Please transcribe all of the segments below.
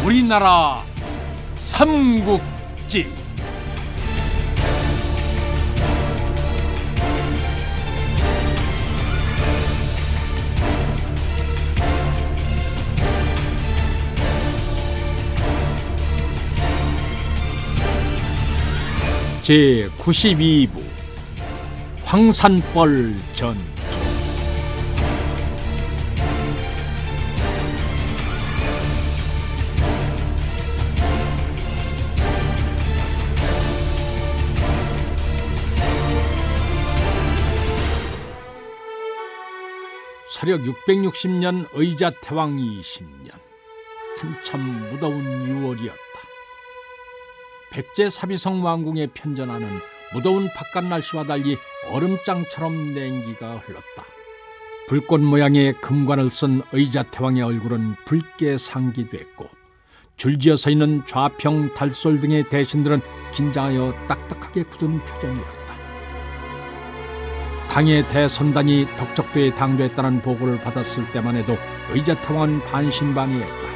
우리나라 삼국지. 제92부 황산벌 전투. 서력 660년 의자태왕 20년, 한참 무더운 6월이었다. 백제 사비성 왕궁에 편전하는 무더운 바깥 날씨와 달리 얼음장처럼 냉기가 흘렀다. 불꽃 모양의 금관을 쓴 의자태왕의 얼굴은 붉게 상기됐고, 줄지어 서 있는 좌평, 달솔 등의 대신들은 긴장하여 딱딱하게 굳은 표정이었다. 당의 대선단이 덕적도에 당도했다는 보고를 받았을 때만 해도 의자태왕은 반신반의했다.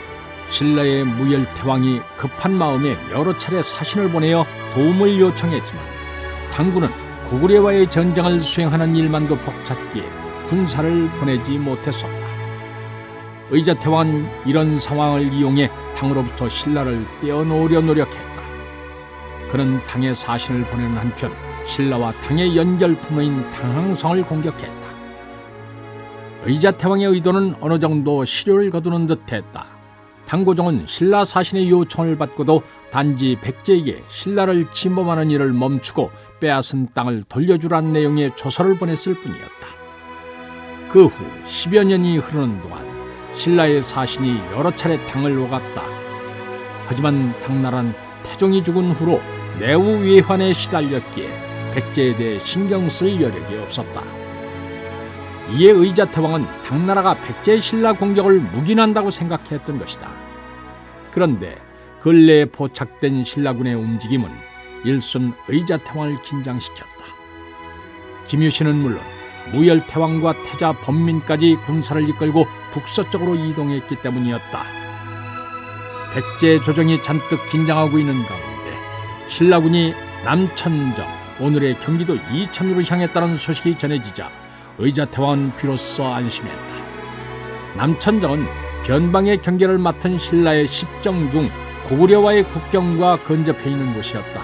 신라의 무열태왕이 급한 마음에 여러 차례 사신을 보내어 도움을 요청했지만 당군은 고구려와의 전쟁을 수행하는 일만도 벅찼기에 군사를 보내지 못했었다. 의자태왕은 이런 상황을 이용해 당으로부터 신라를 떼어놓으려 노력했다. 그는 당의 사신을 보내는 한편 신라와 당의 연결통로인 당항성을 공격했다. 의자태왕의 의도는 어느 정도 실효를 거두는 듯했다. 당고종은 신라 사신의 요청을 받고도 단지 백제에게 신라를 침범하는 일을 멈추고 빼앗은 땅을 돌려주란 내용의 조서를 보냈을 뿐이었다. 그 후 10여 년이 흐르는 동안 신라의 사신이 여러 차례 당을 오갔다. 하지만 당나라는 태종이 죽은 후로 내후 외환에 시달렸기에 백제에 대해 신경 쓸 여력이 없었다. 이에 의자태왕은 당나라가 백제의 신라 공격을 묵인한다고 생각했던 것이다. 그런데 근래에 포착된 신라군의 움직임은 일순 의자태왕을 긴장시켰다. 김유신은 물론 무열태왕과 태자 범민까지 군사를 이끌고 북서쪽으로 이동했기 때문이었다. 백제 조정이 잔뜩 긴장하고 있는 가운데 신라군이 남천정, 오늘의 경기도 이천으로 향했다는 소식이 전해지자 의자태왕은 비로소 안심했다. 남천정은 변방의 경계를 맡은 신라의 10정 중 고구려와의 국경과 근접해 있는 곳이었다.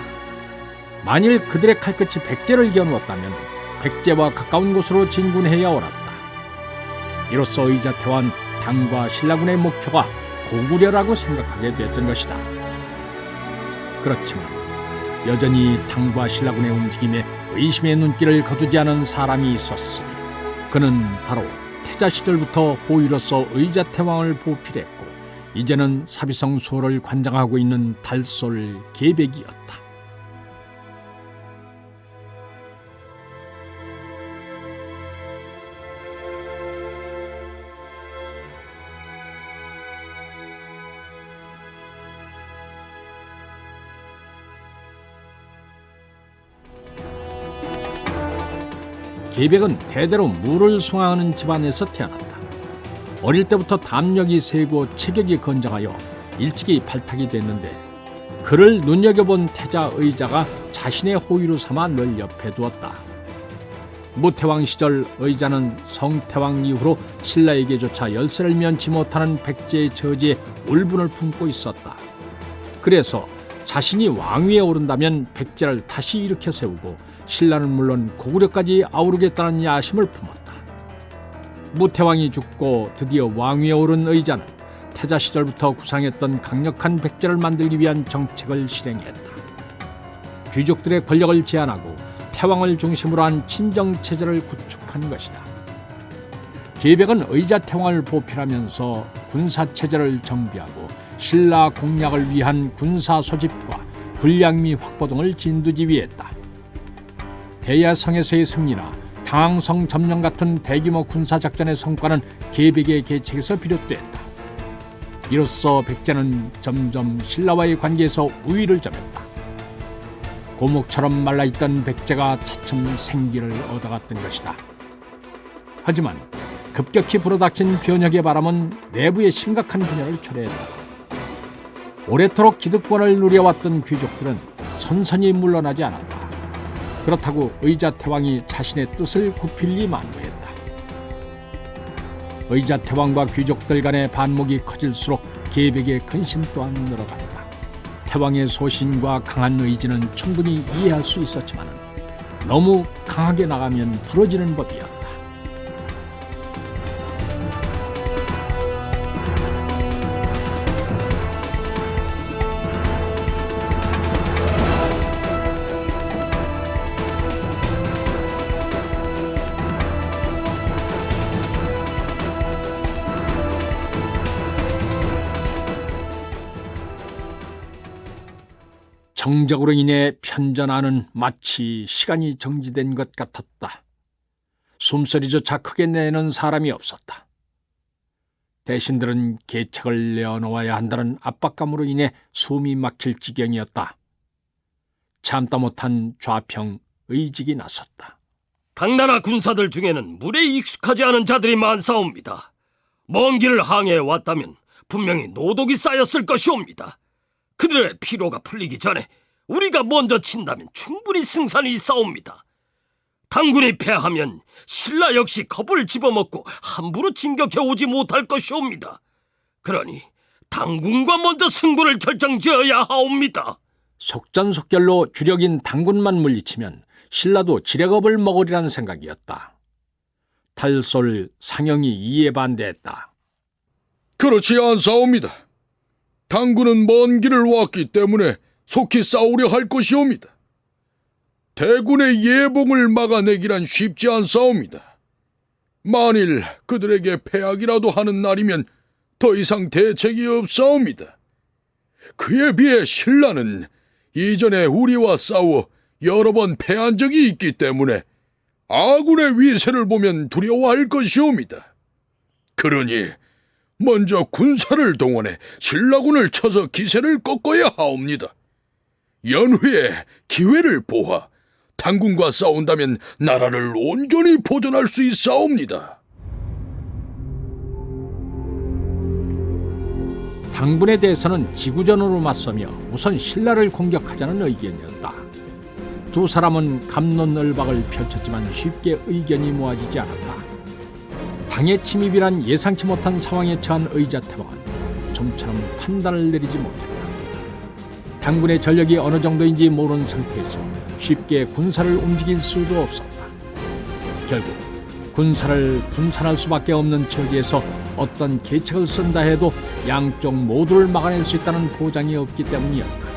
만일 그들의 칼끝이 백제를 겨누었다면 백제와 가까운 곳으로 진군해야 옳았다. 이로써 의자태왕은 당과 신라군의 목표가 고구려라고 생각하게 됐던 것이다. 그렇지만 여전히 당과 신라군의 움직임에 의심의 눈길을 거두지 않은 사람이 있었으니 그는 바로 태자 시절부터 호위로서 의자태왕을 보필했고 이제는 사비성 수호를 관장하고 있는 달솔 계백이었다. 계백은 대대로 무를 숭앙하는 집안에서 태어났다. 어릴 때부터 담력이 세고 체격이 건장하여 일찍이 발탁이 됐는데 그를 눈여겨본 태자 의자가 자신의 호위로 삼아 늘 옆에 두었다. 무태왕 시절 의자는 성태왕 이후로 신라에게조차 열세를 면치 못하는 백제의 저지에 울분을 품고 있었다. 그래서 자신이 왕위에 오른다면 백제를 다시 일으켜 세우고 신라는 물론 고구려까지 아우르겠다는 야심을 품었다. 무태왕이 죽고 드디어 왕위에 오른 의자는 태자 시절부터 구상했던 강력한 백제를 만들기 위한 정책을 실행했다. 귀족들의 권력을 제한하고 태왕을 중심으로 한 친정체제를 구축한 것이다. 계백은 의자태왕을 보필하면서 군사체제를 정비하고 신라 공략을 위한 군사 소집과 군량미 확보 등을 진두지휘했다. 대야성에서의 승리나 당항성 점령 같은 대규모 군사작전의 성과는 계백의 계책에서 비롯됐다. 이로써 백제는 점점 신라와의 관계에서 우위를 점했다. 고목처럼 말라있던 백제가 차츰 생기를 얻어갔던 것이다. 하지만 급격히 불어닥친 변혁의 바람은 내부에 심각한 분열을 초래했다. 오래도록 기득권을 누려왔던 귀족들은 선선히 물러나지 않았다. 그렇다고 의자태왕이 자신의 뜻을 굽힐리 만무했다. 의자태왕과 귀족들 간의 반목이 커질수록 계백의 근심 또한 늘어갔다. 태왕의 소신과 강한 의지는 충분히 이해할 수 있었지만 너무 강하게 나가면 부러지는 법이었다. 정적으로 인해 편전하는 마치 시간이 정지된 것 같았다. 숨소리조차 크게 내는 사람이 없었다. 대신들은 계책을 내어놓아야 한다는 압박감으로 인해 숨이 막힐 지경이었다. 참다 못한 좌평 의직이 나섰다. 당나라 군사들 중에는 물에 익숙하지 않은 자들이 많사옵니다. 먼 길을 항해해 왔다면 분명히 노독이 쌓였을 것이옵니다. 그들의 피로가 풀리기 전에 우리가 먼저 친다면 충분히 승산이 있사옵니다. 당군이 패하면 신라 역시 겁을 집어먹고 함부로 진격해 오지 못할 것이옵니다. 그러니 당군과 먼저 승부를 결정지어야 하옵니다. 속전속결로 주력인 당군만 물리치면 신라도 지레겁을 먹으리란 생각이었다. 탈솔 상영이 이에 반대했다. 그렇지 않사옵니다. 당군은 먼 길을 왔기 때문에 속히 싸우려 할 것이옵니다. 대군의 예봉을 막아내기란 쉽지 않사옵니다. 만일 그들에게 패하기라도 하는 날이면 더 이상 대책이 없사옵니다. 그에 비해 신라는 이전에 우리와 싸워 여러 번 패한 적이 있기 때문에 아군의 위세를 보면 두려워할 것이옵니다. 그러니 먼저 군사를 동원해 신라군을 쳐서 기세를 꺾어야 하옵니다. 연후에 기회를 보아 당군과 싸운다면 나라를 온전히 보존할 수 있사옵니다. 당군에 대해서는 지구전으로 맞서며 우선 신라를 공격하자는 의견이었다. 두 사람은 갑론을박을 펼쳤지만 쉽게 의견이 모아지지 않았다. 당의 침입이란 예상치 못한 상황에 처한 의자태왕은 좀처럼 판단을 내리지 못했다. 당군의 전력이 어느 정도인지 모르는 상태에서 쉽게 군사를 움직일 수도 없었다. 결국 군사를 분산할 수밖에 없는 처지에서 어떤 계책을 쓴다 해도 양쪽 모두를 막아낼 수 있다는 보장이 없기 때문이었다.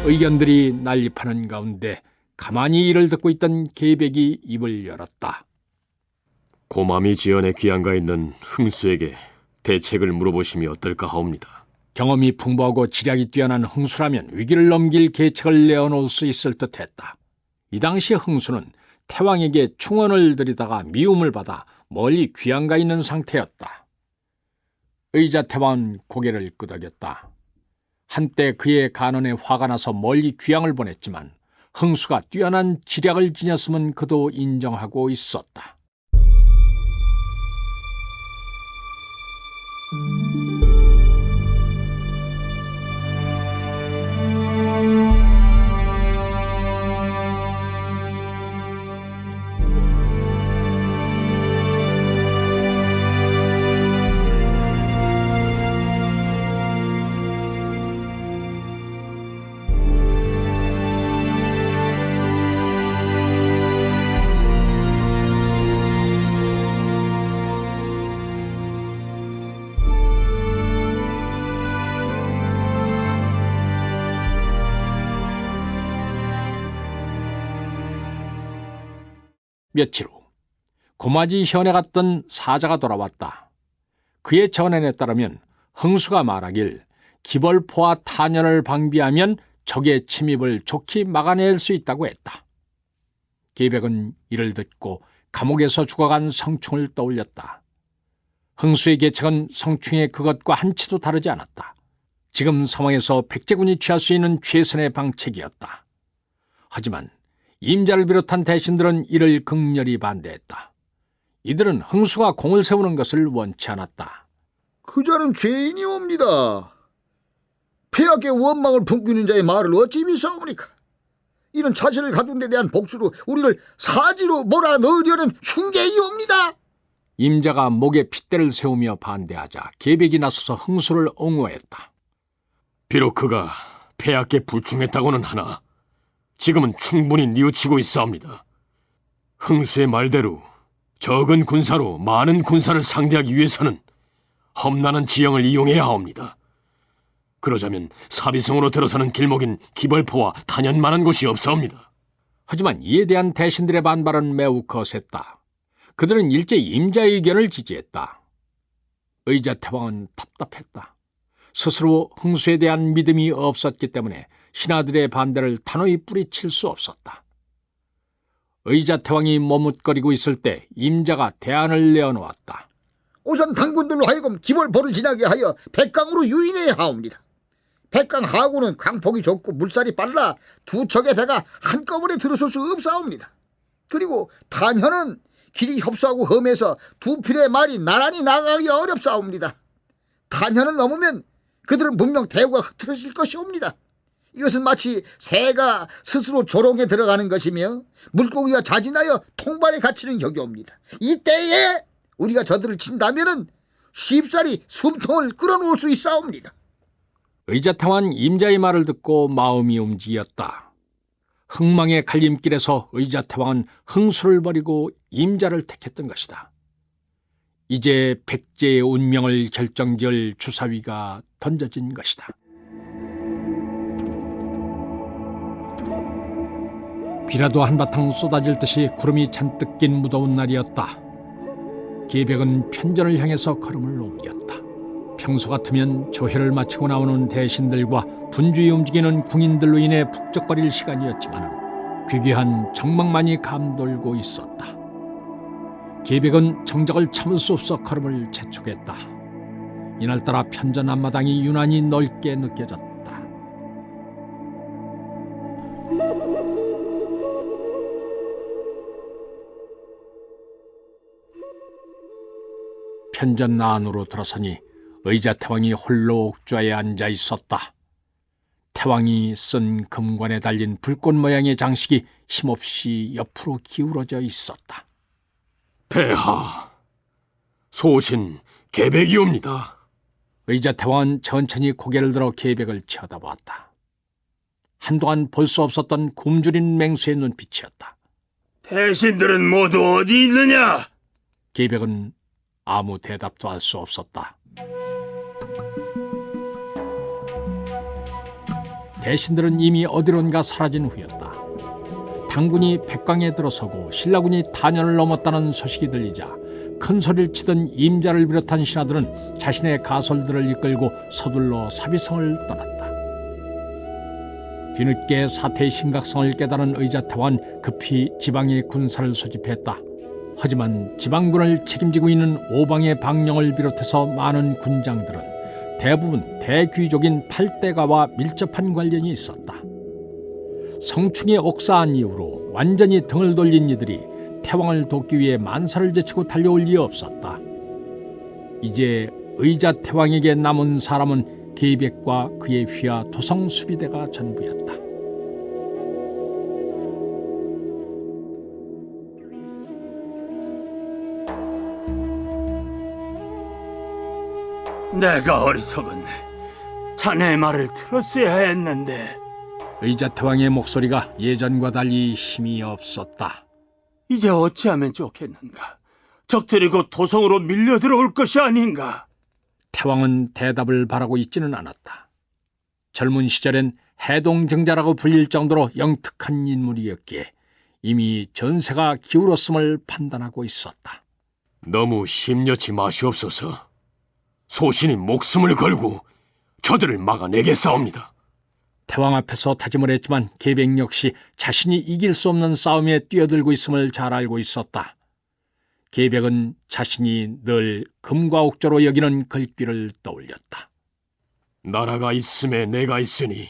의견들이 난립하는 가운데 가만히 이를 듣고 있던 계백이 입을 열었다. 고맘이 지연의 귀양가 있는 흥수에게 대책을 물어보심이 어떨까 하옵니다. 경험이 풍부하고 지략이 뛰어난 흥수라면 위기를 넘길 계책을 내어놓을 수 있을 듯했다. 이 당시 흥수는 태왕에게 충언을 드리다가 미움을 받아 멀리 귀양가 있는 상태였다. 의자태왕은 고개를 끄덕였다. 한때 그의 간언에 화가 나서 멀리 귀양을 보냈지만 흥수가 뛰어난 지략을 지녔음은 그도 인정하고 있었다. 며칠 후 고마지 현에 갔던 사자가 돌아왔다. 그의 전언에 따르면 흥수가 말하길 기벌포와 탄연을 방비하면 적의 침입을 좋게 막아낼 수 있다고 했다. 계백은 이를 듣고 감옥에서 죽어간 성충을 떠올렸다. 흥수의 계책은 성충의 그것과 한치도 다르지 않았다. 지금 상황에서 백제군이 취할 수 있는 최선의 방책이었다. 하지만 임자를 비롯한 대신들은 이를 극렬히 반대했다. 이들은 흥수가 공을 세우는 것을 원치 않았다. 그자는 죄인이옵니다. 폐하께 원망을 품기는 자의 말을 어찌 믿사옵니까? 이는 자신을 가둔 데 대한 복수로 우리를 사지로 몰아넣으려는 흉계이옵니다. 임자가 목에 핏대를 세우며 반대하자 계백이 나서서 흥수를 옹호했다. 비록 그가 폐하께 불충했다고는 하나 지금은 충분히 뉘우치고 있사옵니다. 흥수의 말대로 적은 군사로 많은 군사를 상대하기 위해서는 험난한 지형을 이용해야 하옵니다. 그러자면 사비성으로 들어서는 길목인 기벌포와 단연만한 곳이 없사옵니다. 하지만 이에 대한 대신들의 반발은 매우 거셌다. 그들은 일제 임자의 의견을 지지했다. 의자태왕은 답답했다. 스스로 흥수에 대한 믿음이 없었기 때문에 신하들의 반대를 단호히 뿌리칠 수 없었다. 의자태왕이 머뭇거리고 있을 때 임자가 대안을 내어놓았다. 우선 당군들로 하여금 기벌포를 지나게 하여 백강으로 유인해야 하옵니다. 백강 하구는 강폭이 좁고 물살이 빨라 두 척의 배가 한꺼번에 들어설 수 없사옵니다. 그리고 단현은 길이 협소하고 험해서 두 필의 말이 나란히 나가기 어렵사옵니다. 단현을 넘으면 그들은 분명 대우가 흐트러질 것이옵니다. 이것은 마치 새가 스스로 조롱에 들어가는 것이며 물고기가 자진하여 통발에 갇히는 격이옵니다. 이때에 우리가 저들을 친다면은 쉽사리 숨통을 끌어놓을 수 있사옵니다. 의자태왕은 임자의 말을 듣고 마음이 움직였다. 흥망의 갈림길에서 의자태왕은 흥수를 버리고 임자를 택했던 것이다. 이제 백제의 운명을 결정지을 주사위가 던져진 것이다. 비라도 한바탕 쏟아질 듯이 구름이 잔뜩 낀 무더운 날이었다. 계백은 편전을 향해서 걸음을 옮겼다. 평소 같으면 조회를 마치고 나오는 대신들과 분주히 움직이는 궁인들로 인해 북적거릴 시간이었지만 귀귀한 정막만이 감돌고 있었다. 계백은 정적을 참을 수 없어 걸음을 재촉했다. 이날따라 편전 앞마당이 유난히 넓게 느껴졌다. 편전 안으로 들어서니 의자태왕이 홀로 옥좌에 앉아 있었다. 태왕이 쓴 금관에 달린 불꽃 모양의 장식이 힘없이 옆으로 기울어져 있었다. 폐하, 소신 계백이옵니다. 의자태왕은 천천히 고개를 들어 계백을 쳐다보았다. 한동안 볼 수 없었던 굶주린 맹수의 눈빛이었다. 대신들은 모두 어디 있느냐? 계백은 아무 대답도 할 수 없었다. 대신들은 이미 어디론가 사라진 후였다. 당군이 백광에 들어서고 신라군이 단연을 넘었다는 소식이 들리자 큰 소리를 치던 임자를 비롯한 신하들은 자신의 가솔들을 이끌고 서둘러 사비성을 떠났다. 뒤늦게 사태의 심각성을 깨달은 의자태왕은 급히 지방에 군사를 소집했다. 하지만 지방군을 책임지고 있는 오방의 방령을 비롯해서 많은 군장들은 대부분 대귀족인 팔대가와 밀접한 관련이 있었다. 성충이 옥사한 이후로 완전히 등을 돌린 이들이 태왕을 돕기 위해 만사를 제치고 달려올 리 없었다. 이제 의자태왕에게 남은 사람은 계백과 그의 휘하 도성 수비대가 전부였다. 내가 어리석었네. 자네의 말을 들었어야 했는데. 의자태왕의 목소리가 예전과 달리 힘이 없었다. 이제 어찌하면 좋겠는가? 적들이 곧 도성으로 밀려 들어올 것이 아닌가? 태왕은 대답을 바라고 있지는 않았다. 젊은 시절엔 해동정자라고 불릴 정도로 영특한 인물이었기에 이미 전세가 기울었음을 판단하고 있었다. 너무 심려치 마시옵소서. 소신이 목숨을 걸고 저들을 막아내겠사옵니다. 태왕 앞에서 다짐을 했지만 계백 역시 자신이 이길 수 없는 싸움에 뛰어들고 있음을 잘 알고 있었다. 계백은 자신이 늘 금과 옥조로 여기는 글귀를 떠올렸다. 나라가 있음에 내가 있으니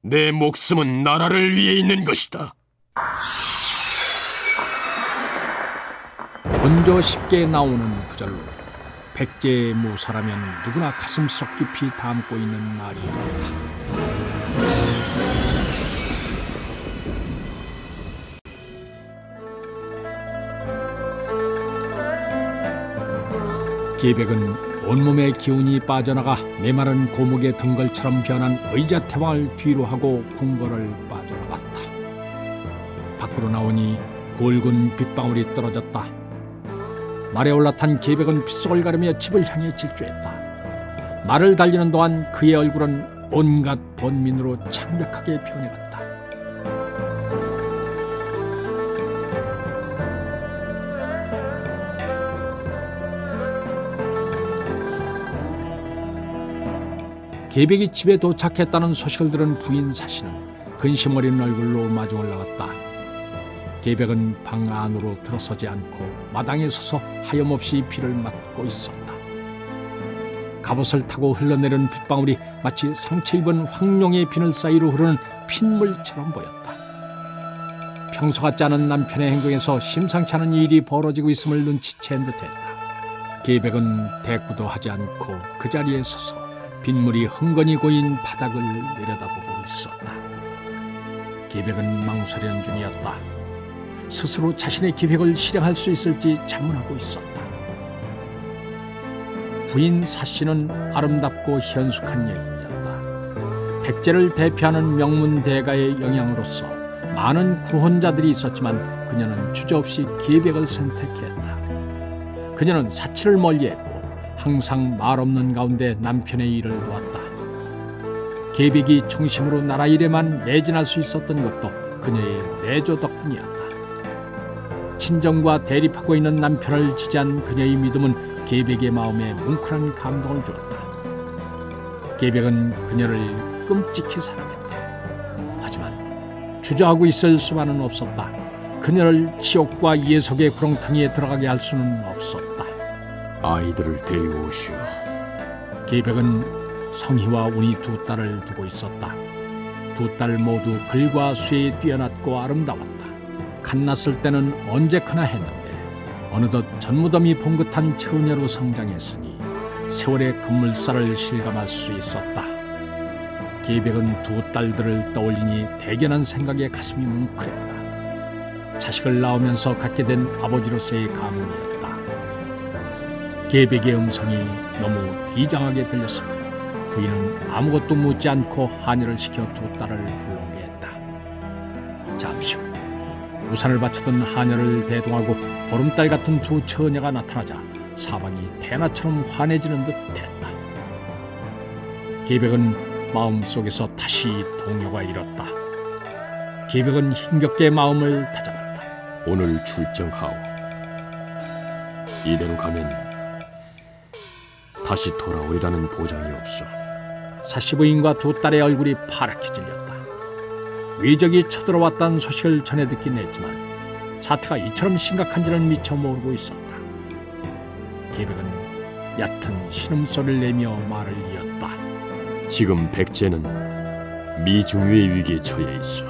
내 목숨은 나라를 위해 있는 것이다. 먼저 쉽게 나오는 구절로 백제의 모사라면 누구나 가슴속 깊이 담고 있는 말이었다. 계백은 온몸의 기운이 빠져나가 메마른 고목의 등걸처럼 변한 의자태왕을 뒤로 하고 궁궐을 빠져나갔다. 밖으로 나오니 굵은 빗방울이 떨어졌다. 말에 올라탄 계백은 빗속을 가르며 집을 향해 질주했다. 말을 달리는 동안 그의 얼굴은 온갖 번민으로 창백하게 변해갔다. 계백이 집에 도착했다는 소식을 들은 부인 사시는 근심 어린 얼굴로 마중을 나갔다. 계백은 방 안으로 들어서지 않고 마당에 서서 하염없이 비를 맞고 있었다. 갑옷을 타고 흘러내리는 빗방울이 마치 상처 입은 황룡의 비늘 사이로 흐르는 핏물처럼 보였다. 평소 같지 않은 남편의 행동에서 심상치 않은 일이 벌어지고 있음을 눈치챈 듯했다. 계백은 대꾸도 하지 않고 그 자리에 서서 빗물이 흥건히 고인 바닥을 내려다보고 있었다. 계백은 망설이는 중이었다. 스스로 자신의 계획을 실행할 수 있을지 자문하고 있었다. 부인 사씨는 아름답고 현숙한 여인이었다. 백제를 대표하는 명문 대가의 영향으로서 많은 구혼자들이 있었지만 그녀는 주저없이 계백을 선택했다. 그녀는 사치를 멀리했고 항상 말 없는 가운데 남편의 일을 도왔다. 계백이 중심으로 나라 일에만 매진할 수 있었던 것도 그녀의 내조 덕분이었다. 친정과 대립하고 있는 남편을 지지한 그녀의 믿음은 계백의 마음에 뭉클한 감동을 주었다. 계백은 그녀를 끔찍히 사랑했다. 하지만 주저하고 있을 수만은 없었다. 그녀를 지옥과 예속의 구렁텅이에 들어가게 할 수는 없었다. 아이들을 데리고 오시오. 계백은 성희와 운이 두 딸을 두고 있었다. 두 딸 모두 글과 수에 뛰어났고 아름다웠다. 갓났을 때는 언제크나 했는데 어느덧 전무더미 봉긋한 처녀로 성장했으니 세월의 급물살을 실감할 수 있었다. 계백은 두 딸들을 떠올리니 대견한 생각에 가슴이 뭉클했다. 자식을 낳으면서 갖게 된 아버지로서의 감흥이었다. 계백의 음성이 너무 비장하게 들렸습니다. 부인은 아무것도 묻지 않고 하녀를 시켜 두 딸을 불러오게 했다. 잠시 후 우산을 받쳐든 하녀를 대동하고 보름달 같은 두 처녀가 나타나자 사방이 대나처럼 환해지는 듯 했다. 계백은 마음속에서 다시 동요가 일었다. 계백은 힘겹게 마음을 다잡았다. 오늘 출정하오. 이대로 가면 다시 돌아오리라는 보장이 없어. 사시부인과 두 딸의 얼굴이 파랗게 질렸다. 외적이 쳐들어왔다는 소식을 전해 듣긴 했지만 사태가 이처럼 심각한지는 미처 모르고 있었다. 계백은 얕은 신음소리를 내며 말을 이었다. 지금 백제는 미중유의 위기에 처해 있어.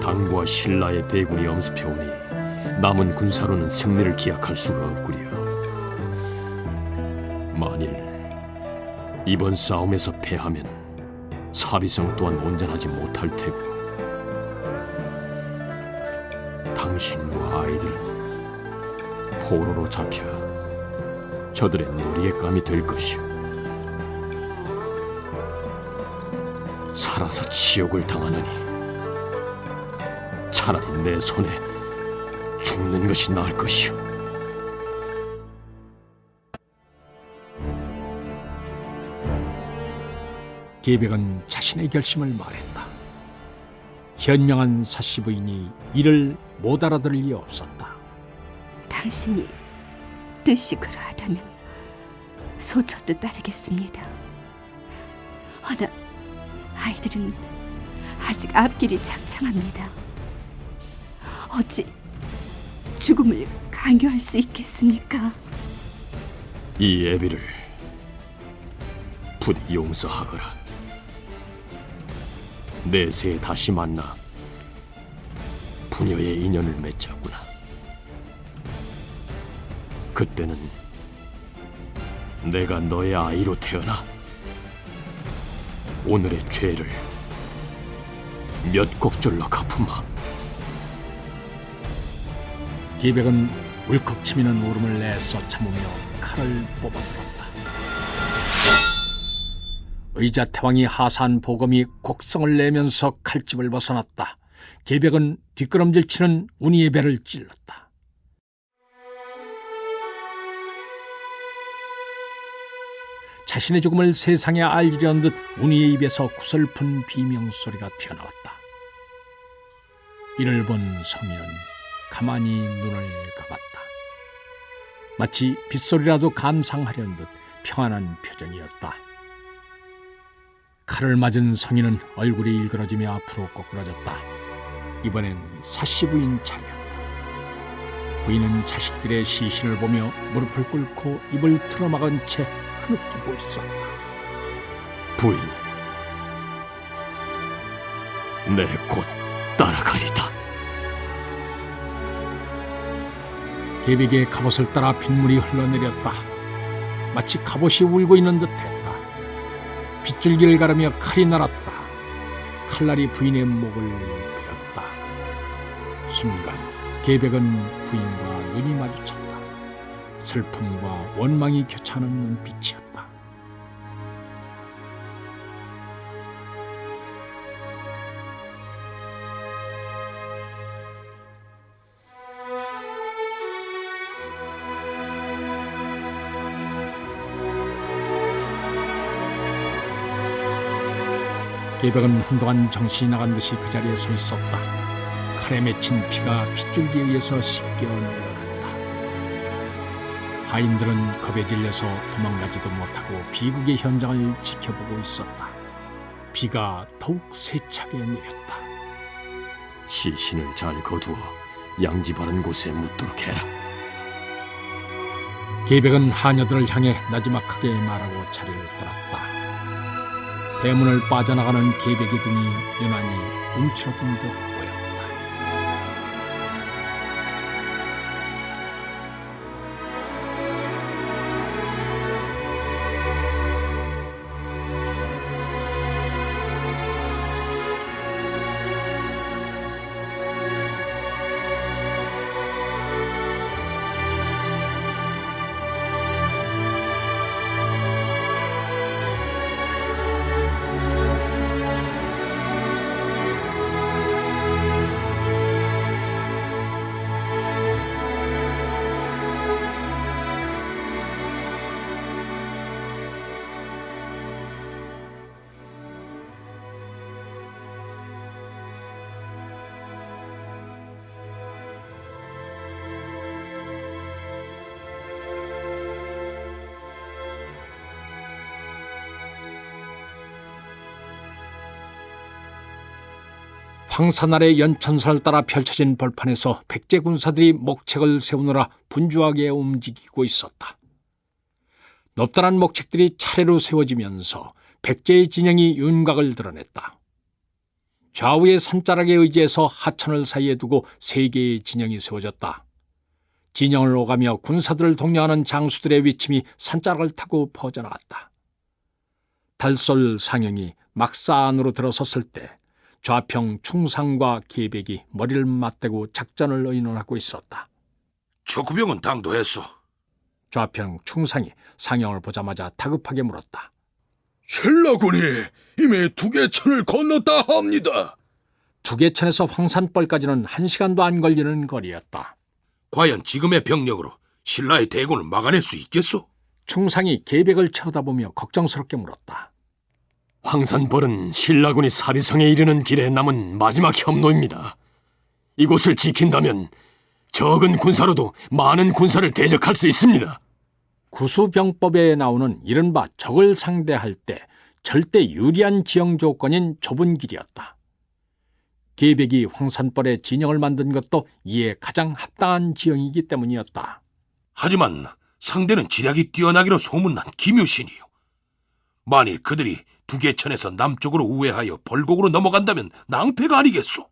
당과 신라의 대군이 엄습해오니 남은 군사로는 승리를 기약할 수가 없구려. 만일 이번 싸움에서 패하면 사비성 또한 온전하지 못할 테고 당신과 아이들은 포로로 잡혀 저들의 놀이의감이 될 것이오. 살아서 치욕을 당하느니 차라리 내 손에 죽는 것이 나을 것이오. 계백은 자신의 결심을 말했다. 현명한 사씨 부인이 이를 못 알아들을 리 없었다. 당신이 뜻이 그러하다면 소천도 따르겠습니다. 허나 아이들은 아직 앞길이 창창합니다. 어찌 죽음을 강요할 수 있겠습니까? 이 애비를 부디 용서하거라. 내새 다시 만나 부녀의 인연을 맺자꾸나. 그때는 내가 너의 아이로 태어나 오늘의 죄를 몇 곡절로 갚으마. 계백은 울컥 치미는 울음을 애써 참으며 칼을 뽑아들었다. 의자 태왕이 하사한 보검이 곡성을 내면서 칼집을 벗어났다. 계백은 뒷걸음질 치는 운이의 배를 찔렀다. 자신의 죽음을 세상에 알리려는 듯 운이의 입에서 구설픈 비명소리가 튀어나왔다. 이를 본 성인은 가만히 눈을 감았다. 마치 빗소리라도 감상하려는 듯 평안한 표정이었다. 칼을 맞은 성인은 얼굴이 일그러지며 앞으로 꼬꾸라졌다. 이번엔 사씨 부인 차례였다. 부인은 자식들의 시신을 보며 무릎을 꿇고 입을 틀어막은 채 흐느끼고 있었다. 부인, 내 곧 따라가리다. 계백의 갑옷을 따라 빗물이 흘러내렸다. 마치 갑옷이 울고 있는 듯했다. 빗줄기를 가르며 칼이 날았다. 칼날이 부인의 목을 베었다. 순간 계백은 부인과 눈이 마주쳤다. 슬픔과 원망이 교차하는 눈빛이었다. 계백은 한동안 정신이 나간 듯이 그 자리에 서 있었다. 칼에 맺힌 피가 핏줄기에 의해서 씻겨 내려갔다. 하인들은 겁에 질려서 도망가지도 못하고 비극의 현장을 지켜보고 있었다. 비가 더욱 세차게 내렸다. 시신을 잘 거두어 양지 바른 곳에 묻도록 해라. 계백은 하녀들을 향해 나지막하게 말하고 자리를 떠났다. 대문을 빠져나가는 계백의 등이 유난히 움츠러든 듯 보였다. 황산 아래 연천선을 따라 펼쳐진 벌판에서 백제 군사들이 목책을 세우느라 분주하게 움직이고 있었다. 높다란 목책들이 차례로 세워지면서 백제의 진영이 윤곽을 드러냈다. 좌우의 산자락에 의지해서 하천을 사이에 두고 세 개의 진영이 세워졌다. 진영을 오가며 군사들을 독려하는 장수들의 위침이 산자락을 타고 퍼져나갔다. 달솔 상영이 막사 안으로 들어섰을 때 좌평 충상과 계백이 머리를 맞대고 작전을 의논하고 있었다. 척구병은 당도했소. 좌평 충상이 상영을 보자마자 다급하게 물었다. 신라군이 이미 두개천을 건넜다 합니다. 두개천에서 황산벌까지는 1시간도 안 걸리는 거리였다. 과연 지금의 병력으로 신라의 대군을 막아낼 수 있겠소? 충상이 계백을 쳐다보며 걱정스럽게 물었다. 황산벌은 신라군이 사비성에 이르는 길에 남은 마지막 협로입니다. 이곳을 지킨다면 적은 군사로도 많은 군사를 대적할 수 있습니다. 구수병법에 나오는 이른바 적을 상대할 때 절대 유리한 지형 조건인 좁은 길이었다. 계백이 황산벌의 진영을 만든 것도 이에 가장 합당한 지형이기 때문이었다. 하지만 상대는 지략이 뛰어나기로 소문난 김유신이요. 만일 그들이 두개천에서 남쪽으로 우회하여 벌곡으로 넘어간다면 낭패가 아니겠소?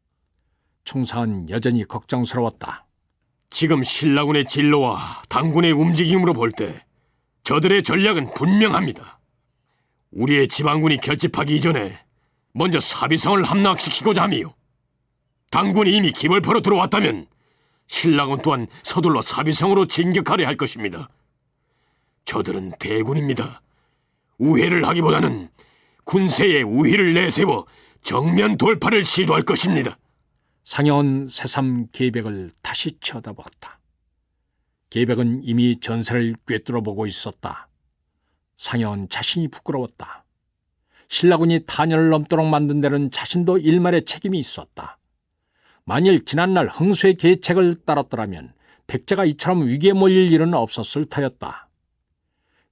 충상은 여전히 걱정스러웠다. 지금 신라군의 진로와 당군의 움직임으로 볼 때 저들의 전략은 분명합니다. 우리의 지방군이 결집하기 이전에 먼저 사비성을 함락시키고자 함이요. 당군이 이미 기벌포로 들어왔다면 신라군 또한 서둘러 사비성으로 진격하려 할 것입니다. 저들은 대군입니다. 우회를 하기보다는 군세에 우위를 내세워 정면 돌파를 시도할 것입니다. 상여은 새삼 계백을 다시 쳐다보았다. 계백은 이미 전세를 꿰뚫어보고 있었다. 상여은 자신이 부끄러웠다. 신라군이 탄현을 넘도록 만든 데는 자신도 일말의 책임이 있었다. 만일 지난날 흥수의 계책을 따랐더라면 백제가 이처럼 위기에 몰릴 일은 없었을 터였다.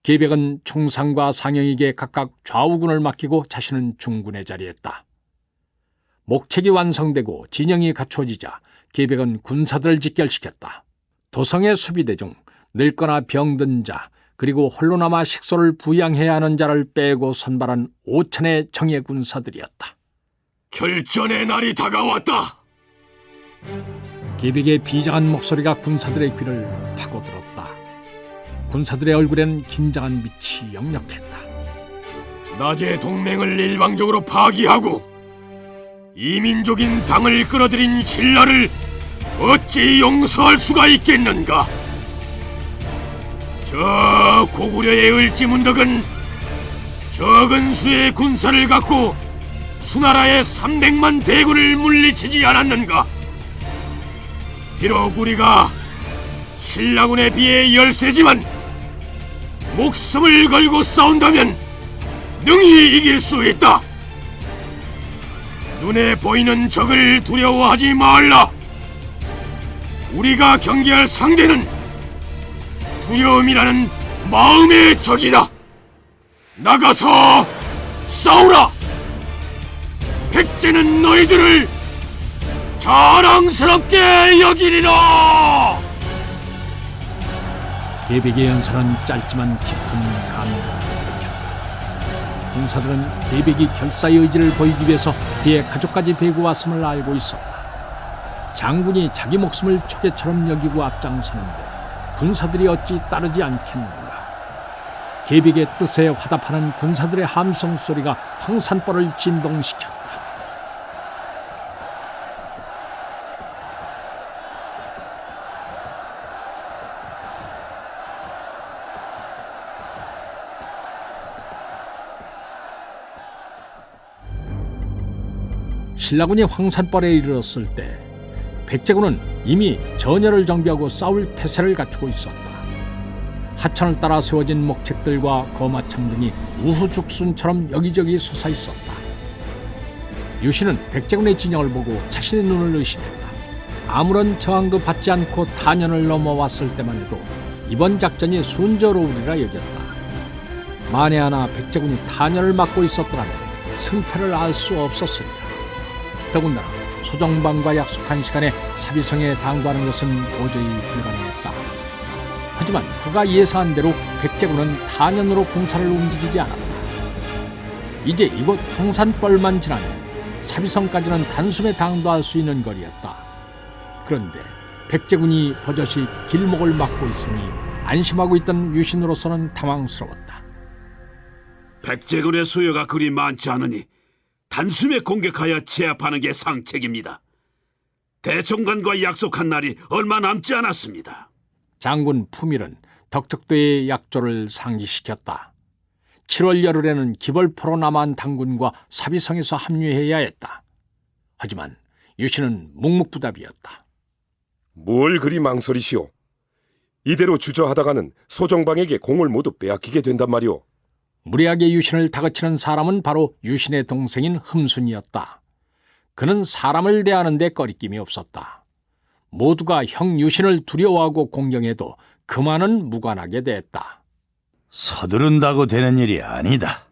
계백은 충상과 상영에게 각각 좌우군을 맡기고 자신은 중군에 자리했다. 목책이 완성되고 진영이 갖추어지자 계백은 군사들을 직결시켰다. 도성의 수비대 중 늙거나 병든 자 그리고 홀로 남아 식소를 부양해야 하는 자를 빼고 선발한 5천의 정예 군사들이었다. 결전의 날이 다가왔다. 계백의 비장한 목소리가 군사들의 귀를 파고들었다. 군사들의 얼굴에는 긴장한 빛이 역력했다. 낮에 동맹을 일방적으로 파기하고 이민족인 당을 끌어들인 신라를 어찌 용서할 수가 있겠는가? 저 고구려의 을지문덕은 적은 수의 군사를 갖고 수나라의 300만 대군을 물리치지 않았는가? 비록 우리가 신라군에 비해 열세지만 목숨을 걸고 싸운다면 능히 이길 수 있다. 눈에 보이는 적을 두려워하지 말라. 우리가 경계할 상대는 두려움이라는 마음의 적이다. 나가서 싸우라. 백제는 너희들을 자랑스럽게 여기리라. 계백의 연설은 짧지만 깊은 감동을 일으켰다. 군사들은 계백이 결사의 의지를 보이기 위해서 그의 가족까지 베고 왔음을 알고 있었다. 장군이 자기 목숨을 초계처럼 여기고 앞장서는데 군사들이 어찌 따르지 않겠는가. 계백의 뜻에 화답하는 군사들의 함성 소리가 황산벌을 진동시켰다. 신라군이 황산벌에 이르렀을 때 백제군은 이미 전열을 정비하고 싸울 태세를 갖추고 있었다. 하천을 따라 세워진 목책들과 거마창 등이 우후죽순처럼 여기저기 솟아 있었다. 유신은 백제군의 진영을 보고 자신의 눈을 의심했다. 아무런 저항도 받지 않고 탄현을 넘어왔을 때만 해도 이번 작전이 순조로우리라 여겼다. 만에 하나 백제군이 탄현을 막고 있었더라면 승패를 알 수 없었으리라. 더군다나 소정방과 약속한 시간에 사비성에 당구하는 것은 도저히 불가능했다. 하지만 그가 예상한 대로 백제군은 탄현으로 군사를 움직이지 않았다. 이제 이곳 황산벌만 지나면 사비성까지는 단숨에 당도할 수 있는 거리였다. 그런데 백제군이 버젓이 길목을 막고 있으니 안심하고 있던 유신으로서는 당황스러웠다. 백제군의 수요가 그리 많지 않으니 단숨에 공격하여 제압하는 게 상책입니다. 대총관과 약속한 날이 얼마 남지 않았습니다. 장군 품일은 덕적도의 약조를 상기시켰다. 7월 열흘에는 기벌포로 남한 당군과 사비성에서 합류해야 했다. 하지만 유신은 묵묵부답이었다. 뭘 그리 망설이시오. 이대로 주저하다가는 소정방에게 공을 모두 빼앗기게 된단 말이오. 무리하게 유신을 다그치는 사람은 바로 유신의 동생인 흠순이었다. 그는 사람을 대하는데 꺼리낌이 없었다. 모두가 형 유신을 두려워하고 공경해도 그만은 무관하게 대했다. 서두른다고 되는 일이 아니다.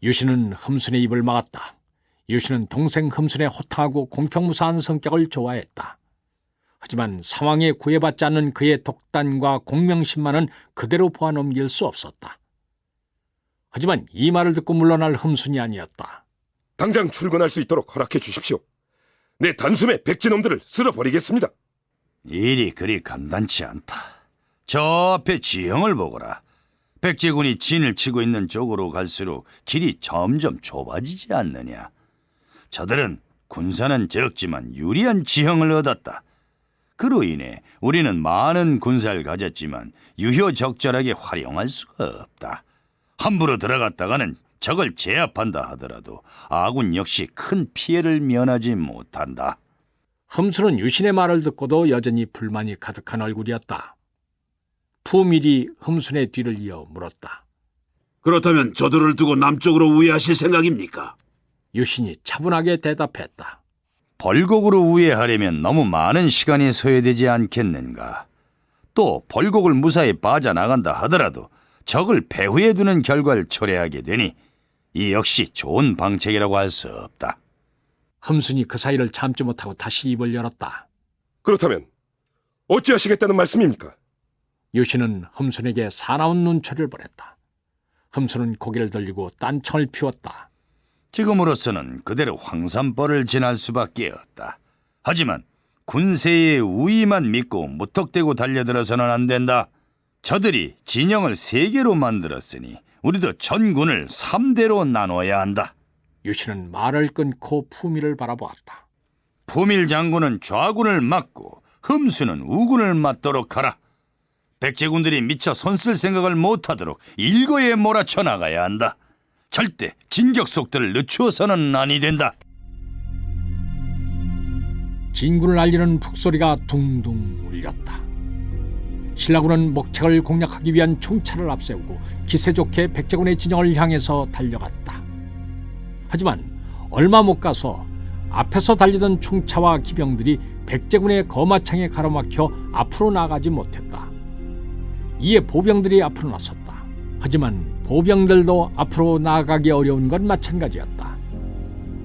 유신은 흠순의 입을 막았다. 유신은 동생 흠순의 호탕하고 공평무사한 성격을 좋아했다. 하지만 상황에 구애받지 않는 그의 독단과 공명심만은 그대로 보아넘길 수 없었다. 하지만 이 말을 듣고 물러날 흠순이 아니었다. 당장 출근할 수 있도록 허락해 주십시오. 내 단숨에 백제놈들을 쓸어버리겠습니다. 일이 그리 간단치 않다. 저 앞에 지형을 보거라. 백제군이 진을 치고 있는 쪽으로 갈수록 길이 점점 좁아지지 않느냐. 저들은 군사는 적지만 유리한 지형을 얻었다. 그로 인해 우리는 많은 군사를 가졌지만 유효적절하게 활용할 수가 없다. 함부로 들어갔다가는 적을 제압한다 하더라도 아군 역시 큰 피해를 면하지 못한다. 흠수는 유신의 말을 듣고도 여전히 불만이 가득한 얼굴이었다. 푸밀이 흠순의 뒤를 이어 물었다. 그렇다면 저들을 두고 남쪽으로 우회하실 생각입니까? 유신이 차분하게 대답했다. 벌곡으로 우회하려면 너무 많은 시간이 소요되지 않겠는가. 또 벌곡을 무사히 빠져나간다 하더라도 적을 배후에 두는 결과를 초래하게 되니 이 역시 좋은 방책이라고 할 수 없다. 흠순이 그 사이를 참지 못하고 다시 입을 열었다. 그렇다면 어찌하시겠다는 말씀입니까? 유신은 흠순에게 사나운 눈초리를 보냈다. 흠순은 고개를 돌리고 딴청을 피웠다. 지금으로서는 그대로 황산벌을 지날 수밖에 없다. 하지만 군세의 우위만 믿고 무턱대고 달려들어서는 안 된다. 저들이 진영을 3개로 만들었으니 우리도 전군을 3대로 나눠야 한다. 유신은 말을 끊고 푸밀을 바라보았다. 푸밀 장군은 좌군을 맡고 흠수는 우군을 맡도록 하라. 백제군들이 미처 손쓸 생각을 못하도록 일거에 몰아쳐 나가야 한다. 절대 진격 속도를 늦추어서는 아니 된다. 진군을 알리는 북소리가 둥둥 울렸다. 신라군은 목책을 공략하기 위한 충차를 앞세우고 기세 좋게 백제군의 진영을 향해서 달려갔다. 하지만 얼마 못 가서 앞에서 달리던 충차와 기병들이 백제군의 거마창에 가로막혀 앞으로 나가지 못했다. 이에 보병들이 앞으로 나섰다. 하지만 보병들도 앞으로 나아가기 어려운 건 마찬가지였다.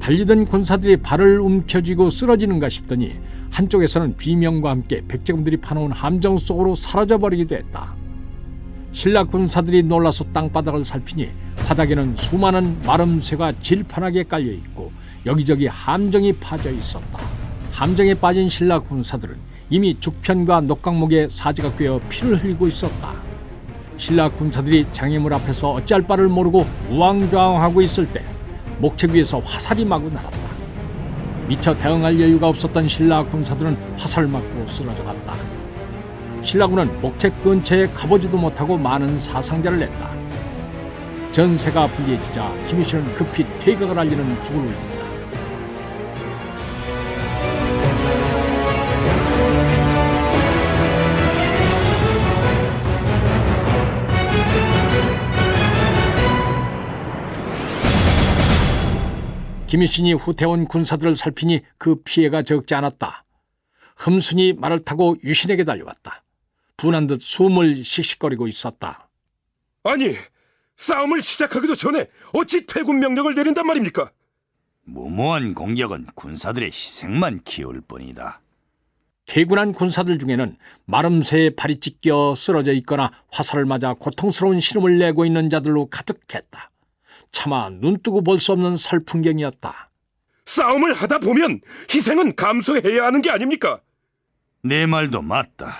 달리던 군사들이 발을 움켜쥐고 쓰러지는가 싶더니 한쪽에서는 비명과 함께 백제군들이 파놓은 함정 속으로 사라져버리기도 했다. 신라 군사들이 놀라서 땅바닥을 살피니 바닥에는 수많은 마름쇠가 질펀하게 깔려있고 여기저기 함정이 파져 있었다. 함정에 빠진 신라 군사들은 이미 죽편과 녹강목에 사지가 꿰어 피를 흘리고 있었다. 신라 군사들이 장애물 앞에서 어찌할 바를 모르고 우왕좌왕하고 있을 때 목책 위에서 화살이 마구 날았다. 미처 대응할 여유가 없었던 신라 군사들은 화살 맞고 쓰러져갔다. 신라군은 목책 근처에 가보지도 못하고 많은 사상자를 냈다. 전세가 불리해지자 김유신은 급히 퇴각을 알리는 북을 울린다. 김유신이 후퇴온 군사들을 살피니 그 피해가 적지 않았다. 흠순이 말을 타고 유신에게 달려왔다. 분한 듯 숨을 씩씩거리고 있었다. 아니, 싸움을 시작하기도 전에 어찌 퇴군 명령을 내린단 말입니까? 무모한 공격은 군사들의 희생만 키울 뿐이다. 퇴군한 군사들 중에는 마름새에 발이 찢겨 쓰러져 있거나 화살을 맞아 고통스러운 신음을 내고 있는 자들로 가득했다. 차마 눈뜨고 볼 수 없는 설풍경이었다. 싸움을 하다 보면 희생은 감수해야 하는 게 아닙니까? 내 말도 맞다.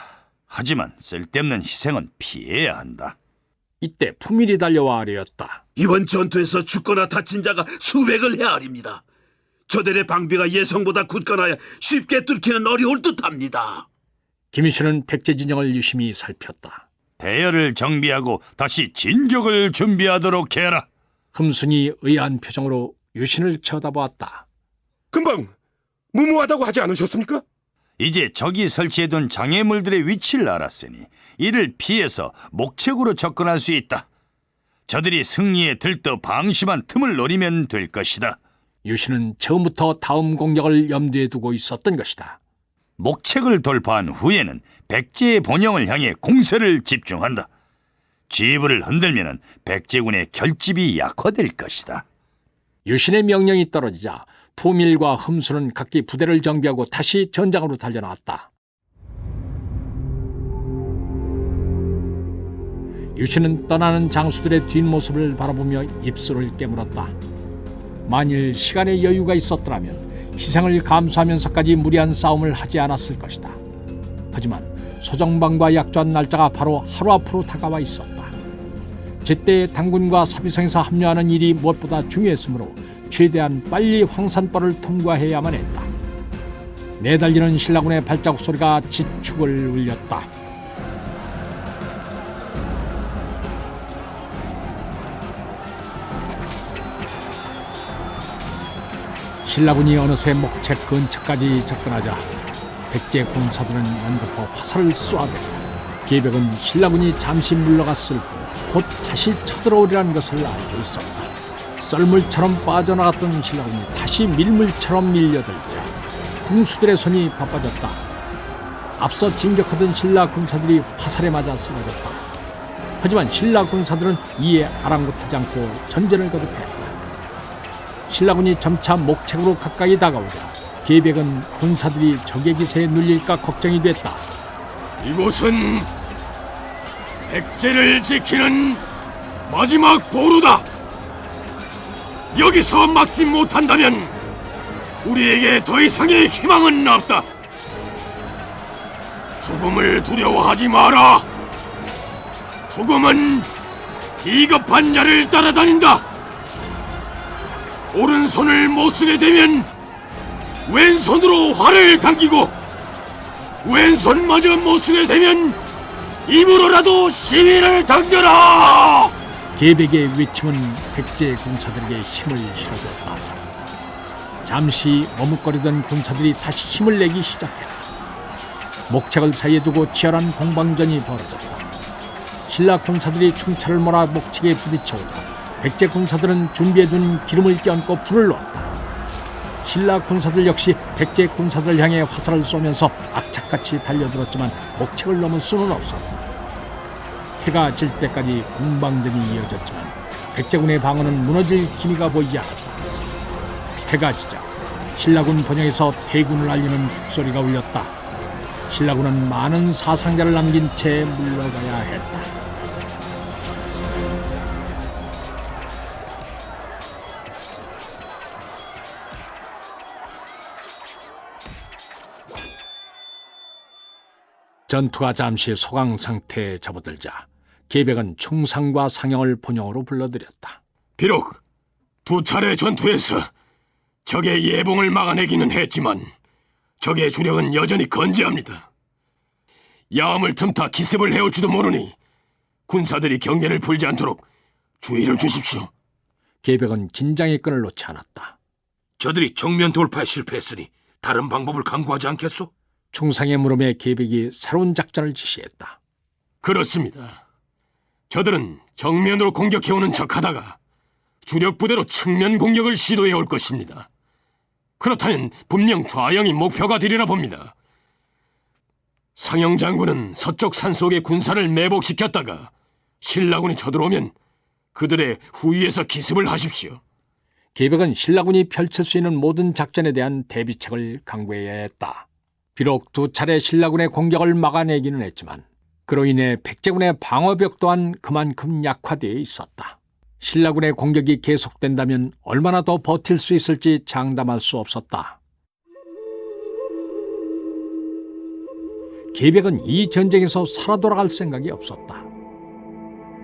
하지만 쓸데없는 희생은 피해야 한다. 이때 푸밀이 달려와 아뢰었다. 이번 전투에서 죽거나 다친 자가 수백을 헤아립니다. 저들의 방비가 예성보다 굳건하여 쉽게 뚫기는 어려울 듯합니다. 김유신은 백제 진영을 유심히 살폈다. 대열을 정비하고 다시 진격을 준비하도록 해라. 흠순이 의아한 표정으로 유신을 쳐다보았다. 금방 무모하다고 하지 않으셨습니까? 이제 적이 설치해둔 장애물들의 위치를 알았으니 이를 피해서 목책으로 접근할 수 있다. 저들이 승리에 들떠 방심한 틈을 노리면 될 것이다. 유신은 처음부터 다음 공격을 염두에 두고 있었던 것이다. 목책을 돌파한 후에는 백제의 본영을 향해 공세를 집중한다. 지부를 흔들면 백제군의 결집이 약화될 것이다. 유신의 명령이 떨어지자 푸밀과 흠수는 각기 부대를 정비하고 다시 전장으로 달려나왔다. 유신은 떠나는 장수들의 뒷모습을 바라보며 입술을 깨물었다. 만일 시간의 여유가 있었더라면 희생을 감수하면서까지 무리한 싸움을 하지 않았을 것이다. 하지만 소정방과 약조한 날짜가 바로 하루 앞으로 다가와 있었다. 제때 당군과 사비성에서 합류하는 일이 무엇보다 중요했으므로 최대한 빨리 황산벌을 통과해야만 했다. 내달리는 신라군의 발자국 소리가 지축을 울렸다. 신라군이 어느새 목책 근처까지 접근하자 백제 군사들은 연거푸 화살을 쏘아댔다. 계백은 신라군이 잠시 물러갔을 뿐 곧 다시 쳐들어오리라는 것을 알고 있었다. 썰물처럼 빠져나갔던 신라군이 다시 밀물처럼 밀려들자 군수들의 손이 바빠졌다. 앞서 진격하던 신라 군사들이 화살에 맞아 쓰러졌다. 하지만 신라 군사들은 이에 아랑곳하지 않고 전전을 거듭했다. 신라군이 점차 목책으로 가까이 다가오자 계백은 군사들이 적의 기세에 눌릴까 걱정이 됐다. 이곳은 백제를 지키는 마지막 보루다. 여기서 막지 못한다면 우리에게 더 이상의 희망은 없다. 죽음을 두려워하지 마라. 죽음은 비겁한 자를 따라다닌다. 오른손을 못 쓰게 되면 왼손으로 활을 당기고 왼손마저 못 쓰게 되면 입으로라도 시위를 당겨라! 계백의 외침은 백제 군사들에게 힘을 실어줬다. 잠시 머뭇거리던 군사들이 다시 힘을 내기 시작했다. 목책을 사이에 두고 치열한 공방전이 벌어졌다. 신라 군사들이 충차를 몰아 목책에 부딪혀오자 백제 군사들은 준비해둔 기름을 껴안고 불을 놓았다. 신라 군사들 역시 백제 군사들 향해 화살을 쏘면서 악착같이 달려들었지만 목책을 넘을 수는 없었다. 해가 질 때까지 공방전이 이어졌지만 백제군의 방어는 무너질 기미가 보이지 않았다. 해가 지자 신라군 본영에서 퇴군을 알리는 북소리가 울렸다. 신라군은 많은 사상자를 남긴 채 물러가야 했다. 전투가 잠시 소강 상태에 접어들자 계백은 충상과 상영을 본영으로 불러들였다. 비록 두 차례 전투에서 적의 예봉을 막아내기는 했지만 적의 주력은 여전히 건재합니다. 야음을 틈타 기습을 해올지도 모르니 군사들이 경계를 풀지 않도록 주의를 주십시오. 계백은 긴장의 끈을 놓지 않았다. 저들이 정면 돌파에 실패했으니 다른 방법을 강구하지 않겠소? 충상의 물음에 계백이 새로운 작전을 지시했다. 그렇습니다. 저들은 정면으로 공격해오는 척하다가 주력 부대로 측면 공격을 시도해 올 것입니다. 그렇다면 분명 좌영이 목표가 되리라 봅니다. 상영 장군은 서쪽 산속의 군사를 매복시켰다가 신라군이 쳐들어오면 그들의 후위에서 기습을 하십시오. 계백은 신라군이 펼칠 수 있는 모든 작전에 대한 대비책을 강구해야 했다. 비록 두 차례 신라군의 공격을 막아내기는 했지만 그로 인해 백제군의 방어벽 또한 그만큼 약화되어 있었다. 신라군의 공격이 계속된다면 얼마나 더 버틸 수 있을지 장담할 수 없었다. 계백은 이 전쟁에서 살아 돌아갈 생각이 없었다.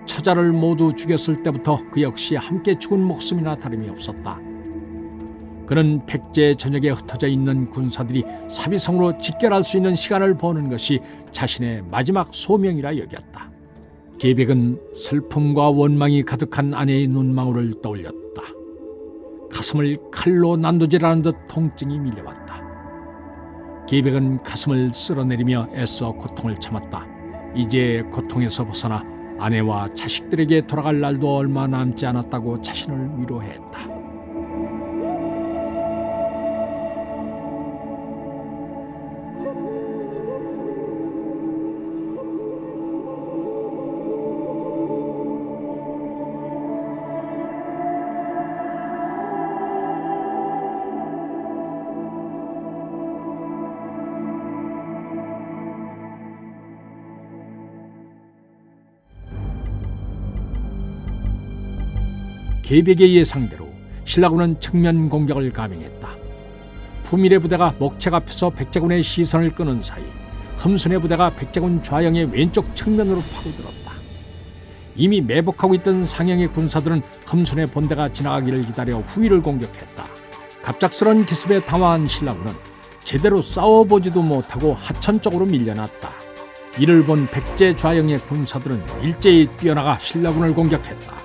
처자를 모두 죽였을 때부터 그 역시 함께 죽은 목숨이나 다름이 없었다. 그는 백제 전역에 흩어져 있는 군사들이 사비성으로 직결할 수 있는 시간을 버는 것이 자신의 마지막 소명이라 여겼다. 계백은 슬픔과 원망이 가득한 아내의 눈망울을 떠올렸다. 가슴을 칼로 난도질하는 듯 통증이 밀려왔다. 계백은 가슴을 쓸어내리며 애써 고통을 참았다. 이제 고통에서 벗어나 아내와 자식들에게 돌아갈 날도 얼마 남지 않았다고 자신을 위로했다. 계백의 예상대로 신라군은 측면 공격을 감행했다. 품일의 부대가 목책 앞에서 백제군의 시선을 끄는 사이 흠순의 부대가 백제군 좌영의 왼쪽 측면으로 파고들었다. 이미 매복하고 있던 상영의 군사들은 흠순의 본대가 지나가기를 기다려 후위를 공격했다. 갑작스런 기습에 당황한 신라군은 제대로 싸워보지도 못하고 하천 쪽으로 밀려났다. 이를 본 백제 좌영의 군사들은 일제히 뛰어나가 신라군을 공격했다.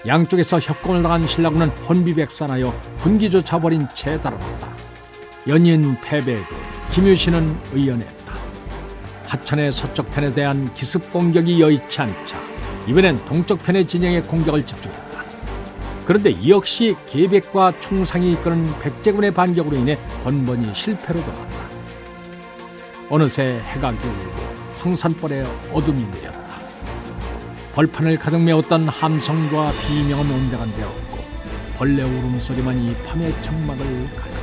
양쪽에서 협공을 당한 신라군은 혼비백산하여 군기조차 버린 채 달아났다. 연이은 패배에도 김유신은 의연했다. 하천의 서쪽 편에 대한 기습 공격이 여의치 않자 이번엔 동쪽 편의 진영에 공격을 집중했다. 그런데 이 역시 계백과 충상이 이끄는 백제군의 반격으로 인해 번번이 실패로 돌아갔다. 어느새 해가 겨울고 황산벌에 어둠이 내렸다. 벌판을 가득 메웠던 함성과 비명은 온데간데없고 벌레 울음소리만 이 밤의 정막을 갈랐다.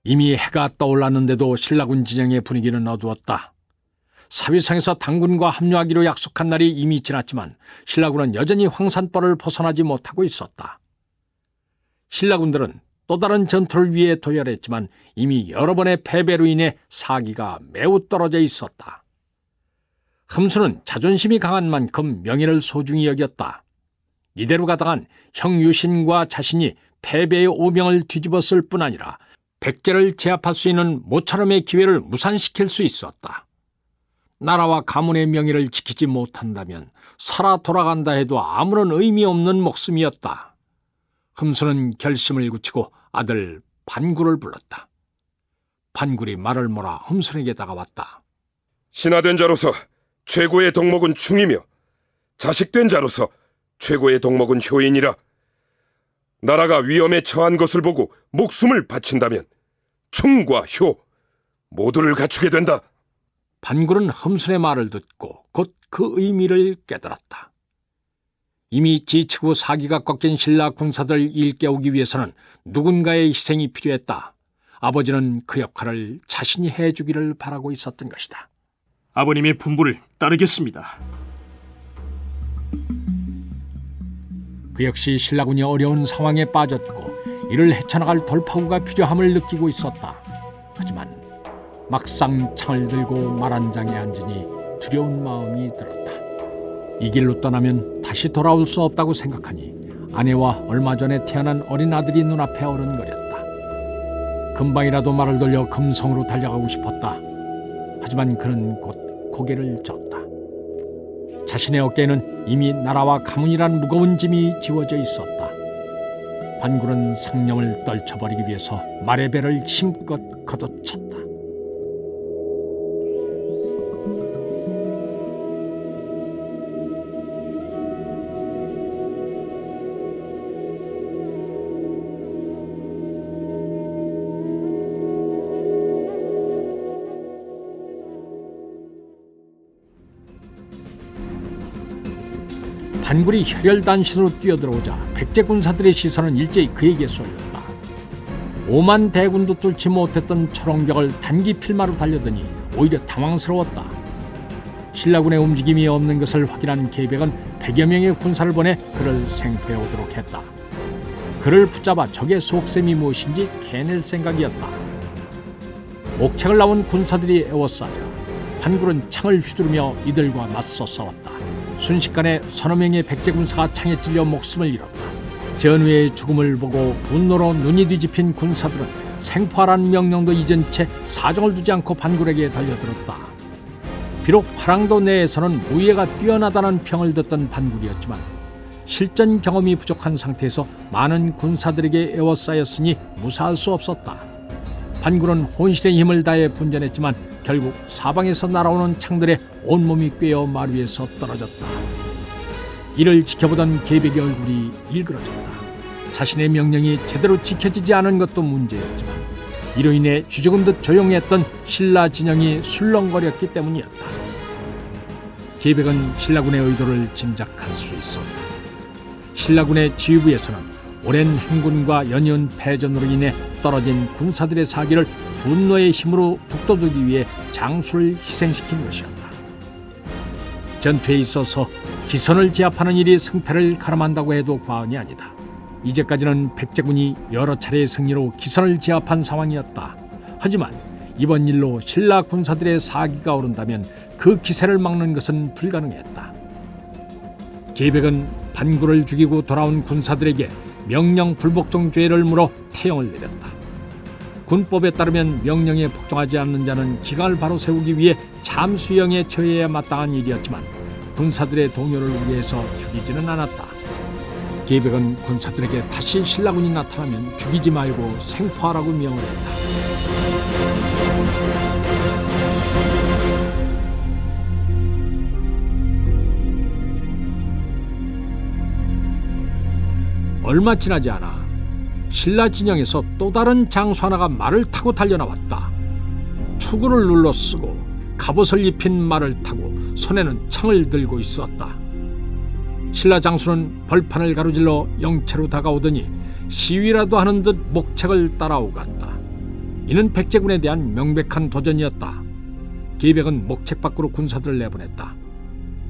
이미 해가 떠올랐는데도 신라군 진영의 분위기는 어두웠다. 사위상에서 당군과 합류하기로 약속한 날이 이미 지났지만 신라군은 여전히 황산벌을 벗어나지 못하고 있었다. 신라군들은 또 다른 전투를 위해 도열했지만 이미 여러 번의 패배로 인해 사기가 매우 떨어져 있었다. 흠수는 자존심이 강한 만큼 명예를 소중히 여겼다. 이대로 가다간 형 유신과 자신이 패배의 오명을 뒤집었을 뿐 아니라 백제를 제압할 수 있는 모처럼의 기회를 무산시킬 수 있었다. 나라와 가문의 명예를 지키지 못한다면 살아 돌아간다 해도 아무런 의미 없는 목숨이었다. 흠수는 결심을 굳히고 아들 반구를 불렀다. 반굴이 말을 몰아 흠순에게 다가왔다. 신하된 자로서 최고의 덕목은 충이며 자식된 자로서 최고의 덕목은 효인이라. 나라가 위험에 처한 것을 보고 목숨을 바친다면 충과 효 모두를 갖추게 된다. 반굴은 흠순의 말을 듣고 곧 그 의미를 깨달았다. 이미 지치고 사기가 꺾인 신라 군사들을 일깨우기 위해서는 누군가의 희생이 필요했다. 아버지는 그 역할을 자신이 해주기를 바라고 있었던 것이다. 아버님의 분부를 따르겠습니다. 그 역시 신라군이 어려운 상황에 빠졌고 이를 헤쳐나갈 돌파구가 필요함을 느끼고 있었다. 하지만 막상 창을 들고 말한장에 앉으니 두려운 마음이 들었다. 이 길로 떠나면 다시 돌아올 수 없다고 생각하니 아내와 얼마 전에 태어난 어린 아들이 눈앞에 어른거렸다. 금방이라도 말을 돌려 금성으로 달려가고 싶었다. 하지만 그는 곧 고개를 젓다. 자신의 어깨에는 이미 나라와 가문이란 무거운 짐이 지워져 있었다. 반굴은 상념을 떨쳐버리기 위해서 말의 배를 힘껏 걷어찼다. 반굴이 혈혈단신으로 뛰어들어오자 백제 군사들의 시선은 일제히 그에게 쏠렸다. 5만 대군도 뚫지 못했던 초롱벽을 단기 필마로 달려드니 오히려 당황스러웠다. 신라군의 움직임이 없는 것을 확인한 계백은 100여 명의 군사를 보내 그를 생포해 오도록 했다. 그를 붙잡아 적의 속셈이 무엇인지 캐낼 생각이었다. 목책을 나온 군사들이 에워싸자 반굴은 창을 휘두르며 이들과 맞서 싸웠다. 순식간에 서너 명의 백제 군사가 창에 찔려 목숨을 잃었다. 전우의 죽음을 보고 분노로 눈이 뒤집힌 군사들은 생포하라는 명령도 잊은 채 사정을 두지 않고 반굴에게 달려들었다. 비록 화랑도 내에서는 무예가 뛰어나다는 평을 듣던 반굴이었지만 실전 경험이 부족한 상태에서 많은 군사들에게 에워싸였으니 무사할 수 없었다. 반굴은 혼신의 힘을 다해 분전했지만 결국 사방에서 날아오는 창들에 온몸이 꿰어 말 위에서 떨어졌다. 이를 지켜보던 계백의 얼굴이 일그러졌다. 자신의 명령이 제대로 지켜지지 않은 것도 문제였지만 이로 인해 쥐죽은 듯 조용했던 신라 진영이 술렁거렸기 때문이었다. 계백은 신라군의 의도를 짐작할 수 있었다. 신라군의 지휘부에서는 오랜 행군과 연이은 패전으로 인해 떨어진 군사들의 사기를 분노의 힘으로 북돋우기 위해 장수를 희생시킨 것이었다. 전투에 있어서 기선을 제압하는 일이 승패를 가름한다고 해도 과언이 아니다. 이제까지는 백제군이 여러 차례의 승리로 기선을 제압한 상황이었다. 하지만 이번 일로 신라 군사들의 사기가 오른다면 그 기세를 막는 것은 불가능했다. 계백은 반굴을 죽이고 돌아온 군사들에게 명령 불복종 죄를 물어 태형을 내렸다. 군법에 따르면 명령에 복종하지 않는 자는 기강을 바로 세우기 위해 잠수형에 처해야 마땅한 일이었지만 군사들의 동요를 위해서 죽이지는 않았다. 계백은 군사들에게 다시 신라군이 나타나면 죽이지 말고 생포하라고 명을 했다. 얼마 지나지 않아 신라 진영에서 또 다른 장수 하나가 말을 타고 달려나왔다. 투구를 눌러 쓰고 갑옷을 입힌 말을 타고 손에는 창을 들고 있었다. 신라 장수는 벌판을 가로질러 영체로 다가오더니 시위라도 하는 듯 목책을 따라오갔다. 이는 백제군에 대한 명백한 도전이었다. 계백은 목책 밖으로 군사들을 내보냈다.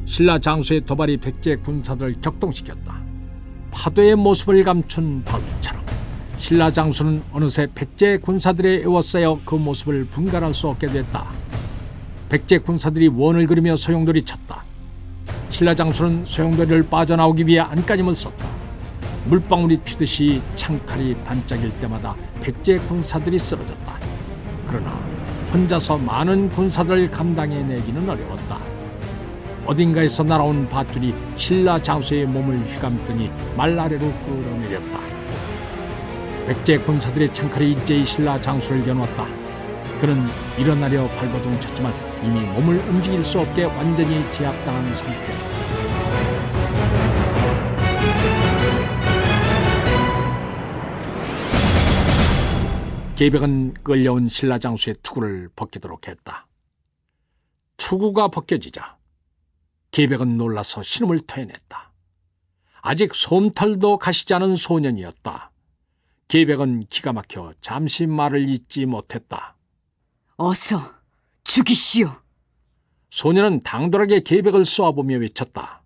신라 장수의 도발이 백제 군사들을 격동시켰다. 파도의 모습을 감춘 바위처럼 신라 장수는 어느새 백제 군사들에 에워싸여 그 모습을 분간할 수 없게 됐다. 백제 군사들이 원을 그리며 소용돌이 쳤다. 신라 장수는 소용돌이를 빠져나오기 위해 안간힘을 썼다. 물방울이 튀듯이 창칼이 반짝일 때마다 백제 군사들이 쓰러졌다. 그러나 혼자서 많은 군사들을 감당해내기는 어려웠다. 어딘가에서 날아온 밧줄이 신라 장수의 몸을 휘감더니 말 아래로 끌어내렸다. 백제 군사들의 창칼이 일제히 신라 장수를 겨누었다. 그는 일어나려 발버둥 쳤지만 이미 몸을 움직일 수 없게 완전히 제압당한 상태였다. 계백은 끌려온 신라 장수의 투구를 벗기도록 했다. 투구가 벗겨지자 계백은 놀라서 신음을 토해냈다. 아직 솜털도 가시지 않은 소년이었다. 계백은 기가 막혀 잠시 말을 잇지 못했다. 어서 죽이시오. 소년은 당돌하게 계백을 쏘아보며 외쳤다.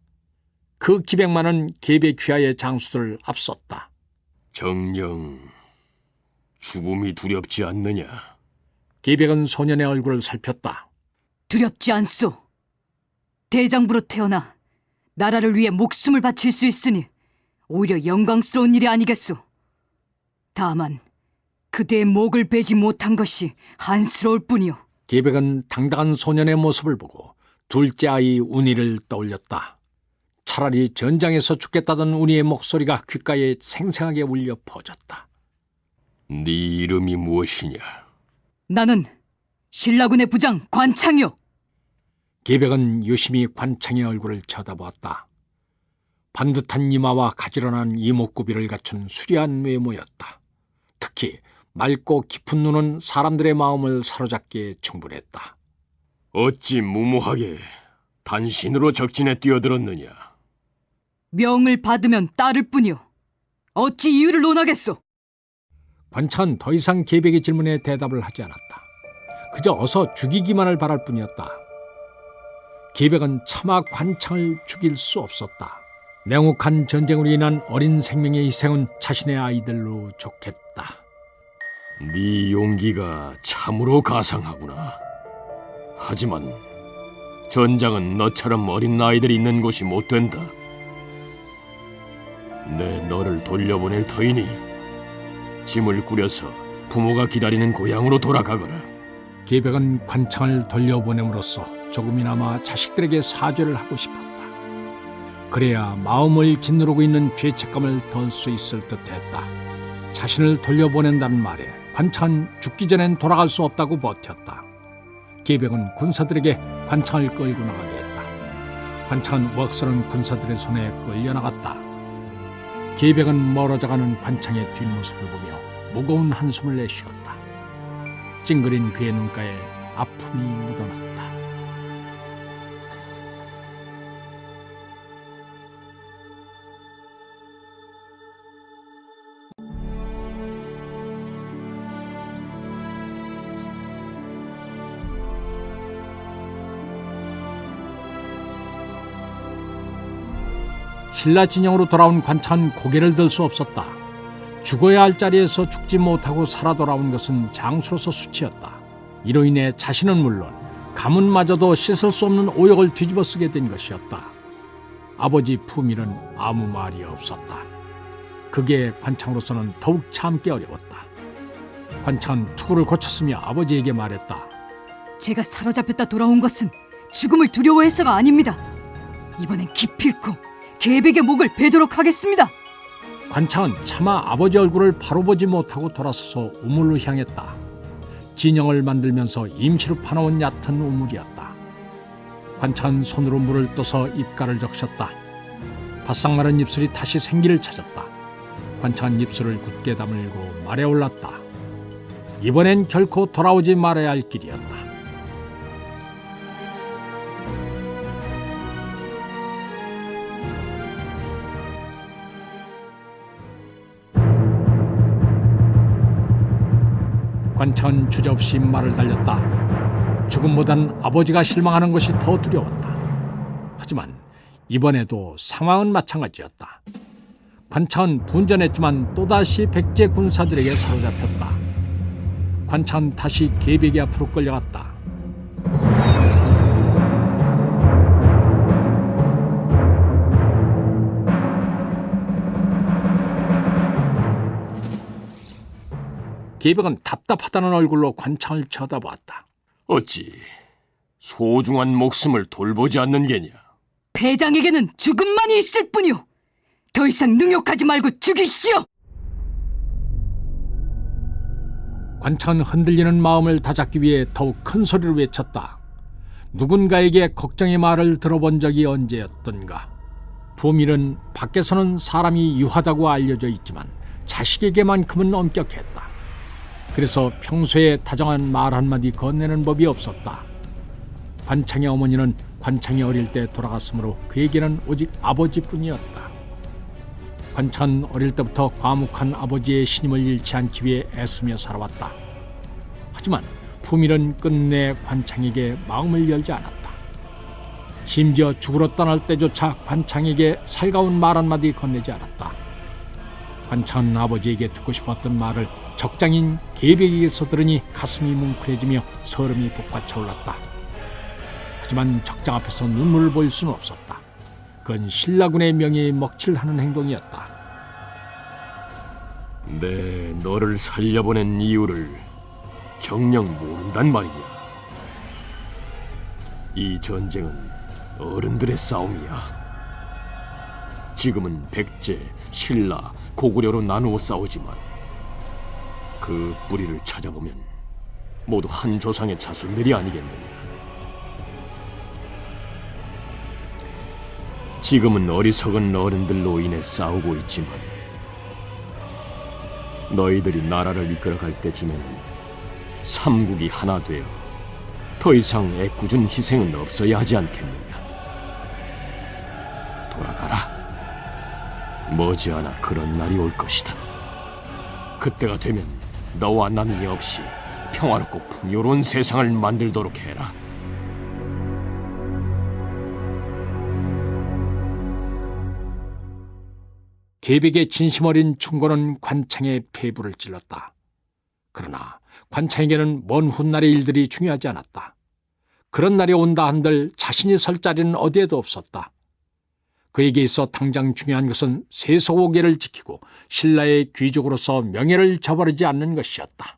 그 기백만은 계백 휘하의 장수들을 앞섰다. 정녕, 죽음이 두렵지 않느냐? 계백은 소년의 얼굴을 살폈다. 두렵지 않소. 대장부로 태어나 나라를 위해 목숨을 바칠 수 있으니 오히려 영광스러운 일이 아니겠소. 다만 그대의 목을 베지 못한 것이 한스러울 뿐이오. 계백은 당당한 소년의 모습을 보고 둘째 아이 운이를 떠올렸다. 차라리 전장에서 죽겠다던 운이의 목소리가 귓가에 생생하게 울려 퍼졌다. 네 이름이 무엇이냐? 나는 신라군의 부장 관창이오. 계백은 유심히 관창의 얼굴을 쳐다보았다. 반듯한 이마와 가지런한 이목구비를 갖춘 수려한 외모였다. 특히 맑고 깊은 눈은 사람들의 마음을 사로잡기에 충분했다. 어찌 무모하게 단신으로 적진에 뛰어들었느냐? 명을 받으면 따를 뿐이오. 어찌 이유를 논하겠소? 관창은 더 이상 계백의 질문에 대답을 하지 않았다. 그저 어서 죽이기만을 바랄 뿐이었다. 계백은 차마 관창을 죽일 수 없었다. 냉혹한 전쟁으로 인한 어린 생명의 희생은 자신의 아이들로 좋겠다. 네 용기가 참으로 가상하구나. 하지만 전장은 너처럼 어린 아이들이 있는 곳이 못 된다. 내 너를 돌려보낼 터이니 짐을 꾸려서 부모가 기다리는 고향으로 돌아가거라. 계백은 관창을 돌려보냄으로써 조금이나마 자식들에게 사죄를 하고 싶었다. 그래야 마음을 짓누르고 있는 죄책감을 덜 수 있을 듯했다. 자신을 돌려보낸다는 말에 관창은 죽기 전엔 돌아갈 수 없다고 버텼다. 계백은 군사들에게 관창을 끌고 나가게 했다. 관창은 웍스런 군사들의 손에 끌려나갔다. 계백은 멀어져가는 관창의 뒷모습을 보며 무거운 한숨을 내쉬었다. 찡그린 그의 눈가에 아픔이 묻어났다. 신라 진영으로 돌아온 관창은 고개를 들 수 없었다. 죽어야 할 자리에서 죽지 못하고 살아 돌아온 것은 장수로서 수치였다. 이로 인해 자신은 물론 가문마저도 씻을 수 없는 오역을 뒤집어 쓰게 된 것이었다. 아버지 품일은 아무 말이 없었다. 그게 관창으로서는 더욱 참기 어려웠다. 관창은 투구를 고쳤으며 아버지에게 말했다. 제가 사로잡혔다 돌아온 것은 죽음을 두려워해서가 아닙니다. 이번엔 기필코 계백의 목을 베도록 하겠습니다. 관창은 차마 아버지 얼굴을 바로 보지 못하고 돌아서서 우물로 향했다. 진영을 만들면서 임시로 파놓은 얕은 우물이었다. 관창은 손으로 물을 떠서 입가를 적셨다. 바싹 마른 입술이 다시 생기를 찾았다. 관창은 입술을 굳게 다물고 말에 올랐다. 이번엔 결코 돌아오지 말아야 할 길이었다. 관창은 주저없이 말을 달렸다. 죽음보단 아버지가 실망하는 것이 더 두려웠다. 하지만 이번에도 상황은 마찬가지였다. 관창은 분전했지만 또다시 백제 군사들에게 사로잡혔다. 관창은 다시 계백이 앞으로 끌려갔다. 계백은 답답하다는 얼굴로 관창을 쳐다보았다. 어찌 소중한 목숨을 돌보지 않는 게냐? 배장에게는 죽음만이 있을 뿐이오. 더 이상 능욕하지 말고 죽이시오. 관창은 흔들리는 마음을 다잡기 위해 더욱 큰 소리로 외쳤다. 누군가에게 걱정의 말을 들어본 적이 언제였던가. 부밀은 밖에서는 사람이 유하다고 알려져 있지만 자식에게만큼은 엄격했다. 그래서 평소에 다정한 말 한마디 건네는 법이 없었다. 관창의 어머니는 관창이 어릴 때 돌아갔으므로 그에게는 오직 아버지뿐이었다. 관창은 어릴 때부터 과묵한 아버지의 신임을 잃지 않기 위해 애쓰며 살아왔다. 하지만 품일은 끝내 관창에게 마음을 열지 않았다. 심지어 죽으러 떠날 때조차 관창에게 살가운 말 한마디 건네지 않았다. 관창은 아버지에게 듣고 싶었던 말을 적장인 계백에게서 들으니 가슴이 뭉클해지며 서름이 복받쳐올랐다. 하지만 적장 앞에서 눈물을 보일 수는 없었다. 그건 신라군의 명예에 먹칠하는 행동이었다. 내 너를 살려보낸 이유를 정녕 모른단 말이냐? 이 전쟁은 어른들의 싸움이야. 지금은 백제, 신라, 고구려로 나누어 싸우지만 그 뿌리를 찾아보면 모두 한 조상의 자손들이 아니겠느냐. 지금은 어리석은 어른들로 인해 싸우고 있지만 너희들이 나라를 이끌어갈 때쯤에는 삼국이 하나 되어 더 이상 애꿎은 희생은 없어야 하지 않겠느냐. 돌아가라. 머지않아 그런 날이 올 것이다. 그때가 되면 너와 남이 없이 평화롭고 풍요로운 세상을 만들도록 해라. 계백의 진심 어린 충고는 관창의 폐부를 찔렀다. 그러나 관창에게는 먼 훗날의 일들이 중요하지 않았다. 그런 날이 온다 한들 자신이 설 자리는 어디에도 없었다. 그에게 있어 당장 중요한 것은 세속오계를 지키고 신라의 귀족으로서 명예를 저버리지 않는 것이었다.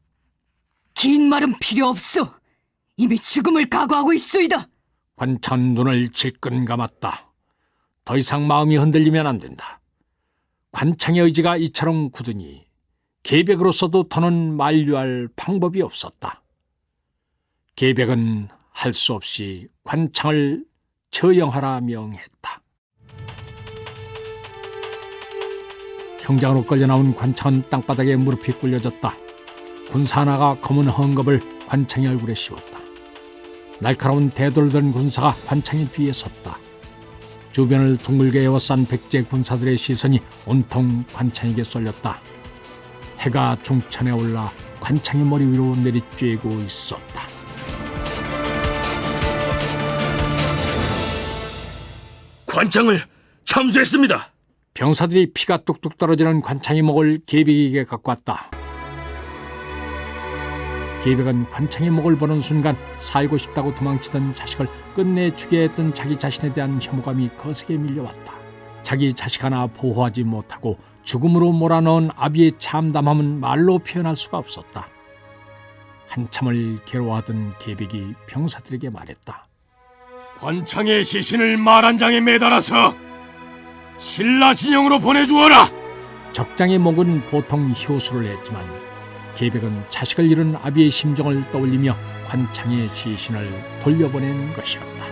긴 말은 필요 없소. 이미 죽음을 각오하고 있소이다. 관창은 눈을 질끈 감았다. 더 이상 마음이 흔들리면 안 된다. 관창의 의지가 이처럼 굳으니 계백으로서도 더는 만류할 방법이 없었다. 계백은 할 수 없이 관창을 처형하라 명했다. 형장으로 끌려 나온 관창은 땅바닥에 무릎이 꿇려졌다. 군사 하나가 검은 헝겊을 관창의 얼굴에 씌웠다. 날카로운 대돌을 든 군사가 관창의 뒤에 섰다. 주변을 둥글게 에워싼 백제 군사들의 시선이 온통 관창에게 쏠렸다. 해가 중천에 올라 관창의 머리 위로 내리쬐고 있었다. 관창을 참수했습니다. 병사들이 피가 뚝뚝 떨어지는 관창의 목을 계백에게 갖고 왔다. 계백은 관창의 목을 보는 순간 살고 싶다고 도망치던 자식을 끝내 죽게 했던 자기 자신에 대한 혐오감이 거세게 밀려왔다. 자기 자식 하나 보호하지 못하고 죽음으로 몰아넣은 아비의 참담함은 말로 표현할 수가 없었다. 한참을 괴로워하던 계백이 병사들에게 말했다. 관창의 시신을 말 한 장에 매달아서 신라 진영으로 보내주어라. 적장의 목은 보통 효수를 했지만 계백은 자식을 잃은 아비의 심정을 떠올리며 관창의 시신을 돌려보낸 것이었다.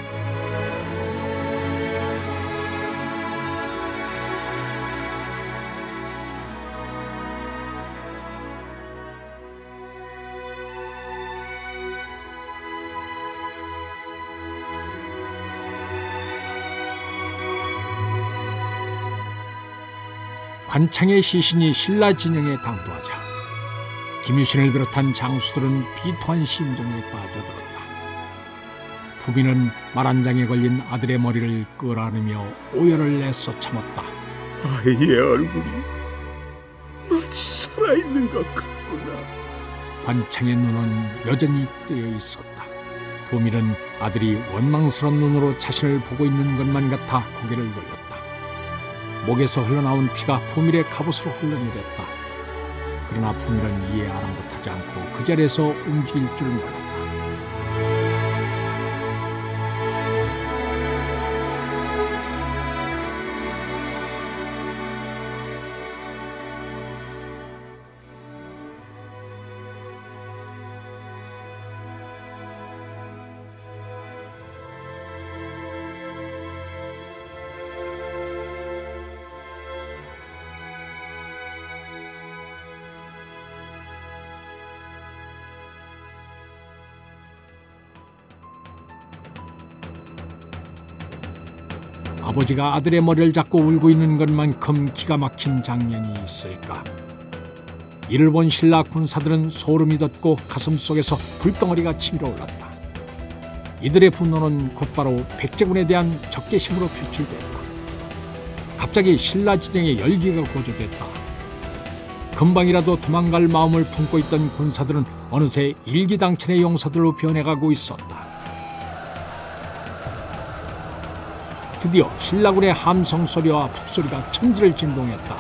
관창의 시신이 신라 진영에 당도하자 김유신을 비롯한 장수들은 비통한 심정에 빠져들었다. 부비는 말 한 장에 걸린 아들의 머리를 끌어안으며 오열을 애써 참았다. 아이의 얼굴이 마치 살아있는 것 같구나. 관창의 눈은 여전히 뜨여 있었다. 부미는 아들이 원망스러운 눈으로 자신을 보고 있는 것만 같아 고개를 돌렸다. 목에서 흘러나온 피가 부밀의 갑옷으로 흘러내렸다. 그러나 부밀은 이에 아랑곳하지 않고 그 자리에서 움직일 줄 몰랐다. 아버지가 아들의 머리를 잡고 울고 있는 것만큼 기가 막힌 장면이 있을까? 이를 본 신라 군사들은 소름이 돋고 가슴속에서 불덩어리가 치밀어 올랐다. 이들의 분노는 곧바로 백제군에 대한 적개심으로 표출됐다. 갑자기 신라 진영의 열기가 고조됐다. 금방이라도 도망갈 마음을 품고 있던 군사들은 어느새 일기당천의 용사들로 변해가고 있었다. 드디어 신라군의 함성 소리와 북소리가 천지를 진동했다.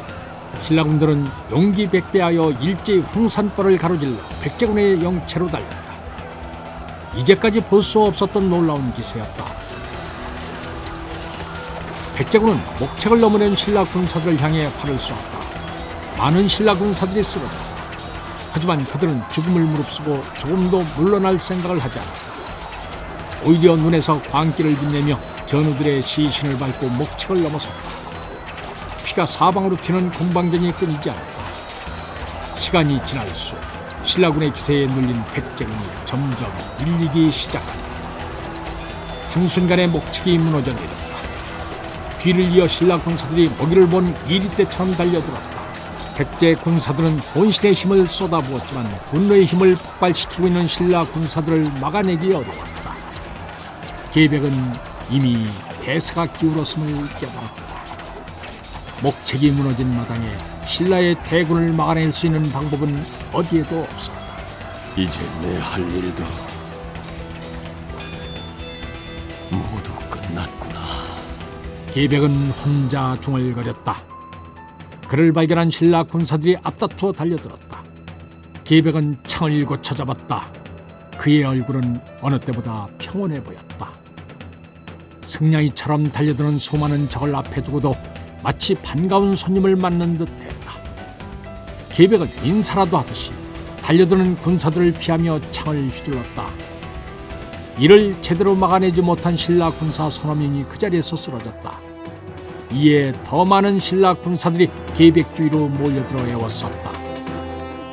신라군들은 용기백배하여 일제히 홍산벌을 가로질러 백제군의 영체로 달렸다. 이제까지 볼 수 없었던 놀라운 기세였다. 백제군은 목책을 넘어낸 신라 군사들을 향해 활을 쏘았다. 많은 신라 군사들이 쓰러졌다. 하지만 그들은 죽음을 무릅쓰고 조금도 물러날 생각을 하지 않았다. 오히려 눈에서 광기를 빛내며 전우들의 시신을 밟고 목책을 넘어섰다. 피가 사방으로 튀는 공방전이 끊이지 않았다. 시간이 지날수록 신라군의 기세에 눌린 백제군이 점점 밀리기 시작한다. 한순간에 목책이 무너져 내렸다. 뒤를 이어 신라 군사들이 먹이를 본 이리떼처럼 달려들었다. 백제 군사들은 본신의 힘을 쏟아부었지만 분노의 힘을 폭발시키고 있는 신라 군사들을 막아내기 어려웠다. 계백은 이미 대사가 기울었음을 깨달았다. 목책이 무너진 마당에 신라의 대군을 막아낼 수 있는 방법은 어디에도 없었다. 이제 내 할 일도 모두 끝났구나. 계백은 혼자 중얼거렸다. 그를 발견한 신라 군사들이 앞다투어 달려들었다. 계백은 창을 일고 쳐잡았다. 그의 얼굴은 어느 때보다 평온해 보였다. 승냥이처럼 달려드는 수많은 적을 앞에 두고도 마치 반가운 손님을 맞는 듯했다. 계백은 인사라도 하듯이 달려드는 군사들을 피하며 창을 휘둘렀다. 이를 제대로 막아내지 못한 신라 군사 서너 명이 그 자리에서 쓰러졌다. 이에 더 많은 신라 군사들이 계백 주위로 몰려들어 애웠었다.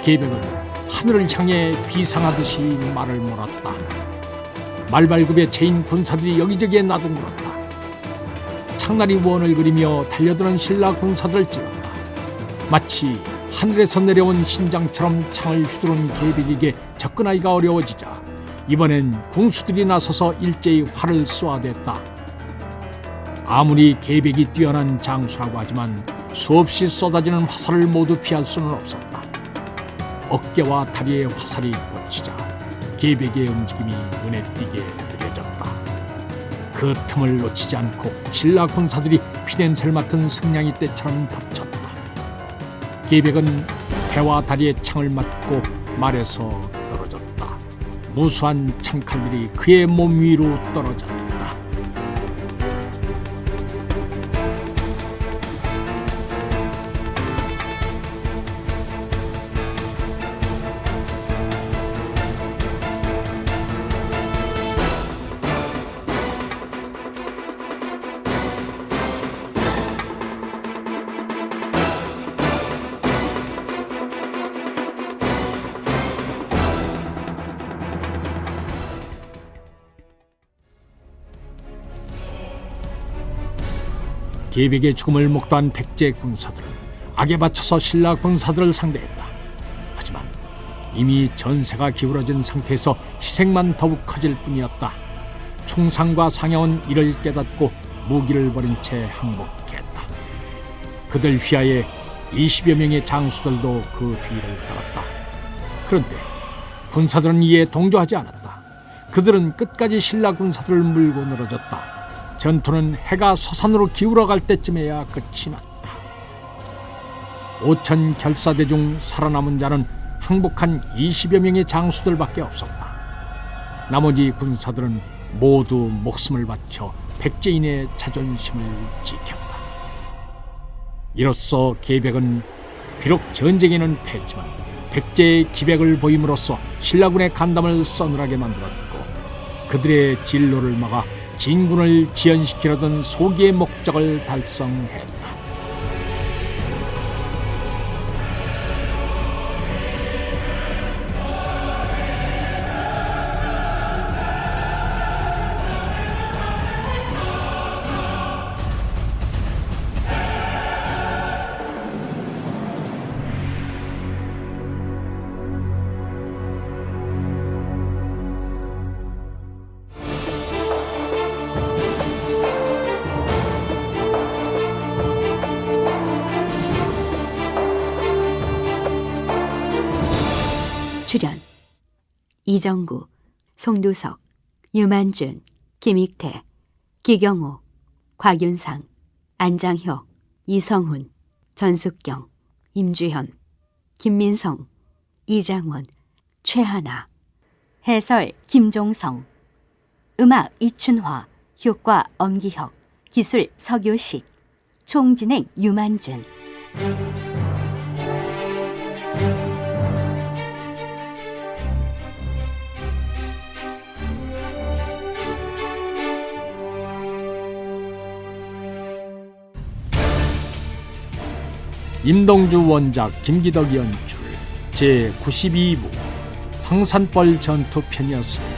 계백은 하늘을 향해 비상하듯이 말을 몰았다. 말발굽에 채인 군사들이 여기저기에 나둥글었다. 창날이 원을 그리며 달려드는 신라 군사들을 찔렀다. 마치 하늘에서 내려온 신장처럼 창을 휘두른 계백에게 접근하기가 어려워지자 이번엔 궁수들이 나서서 일제히 활을 쏘아댔다. 아무리 계백이 뛰어난 장수라고 하지만 수없이 쏟아지는 화살을 모두 피할 수는 없었다. 어깨와 다리에 화살이 꽂히자 계백의 움직임이 눈에 띄게 느려졌다. 그 틈을 놓치지 않고 신라 군사들이 피냄새를 맡은 승냥이 떼처럼 덮쳤다. 계백은 배와 다리에 창을 맞고 말에서 떨어졌다. 무수한 창칼들이 그의 몸 위로 떨어졌다. 계백의 죽음을 목도한 백제 군사들은 악에 받쳐서 신라 군사들을 상대했다. 하지만 이미 전세가 기울어진 상태에서 희생만 더욱 커질 뿐이었다. 충상과 상영은 이를 깨닫고 무기를 버린 채 항복했다. 그들 휘하에 20여 명의 장수들도 그 뒤를 따랐다. 그런데 군사들은 이에 동조하지 않았다. 그들은 끝까지 신라 군사들을 물고 늘어졌다. 전투는 해가 서산으로 기울어갈 때쯤에야 끝이 났다. 5천 결사대 중 살아남은 자는 항복한 20여 명의 장수들밖에 없었다. 나머지 군사들은 모두 목숨을 바쳐 백제인의 자존심을 지켰다. 이로써 계백은 비록 전쟁에는 패했지만 백제의 기백을 보임으로써 신라군의 간담을 서늘하게 만들었고 그들의 진로를 막아 진군을 지연시키려던 소기의 목적을 달성했다. 출연 이정구, 송두석, 유만준, 김익태, 기경호, 곽윤상, 안장혁, 이성훈, 전숙경, 임주현, 김민성, 이장원, 최하나. 해설 김종성. 음악 이춘화. 효과 엄기혁. 기술 서교식. 총진행 유만준. 임동주 원작, 김기덕 연출 제92부 황산벌 전투편이었습니다.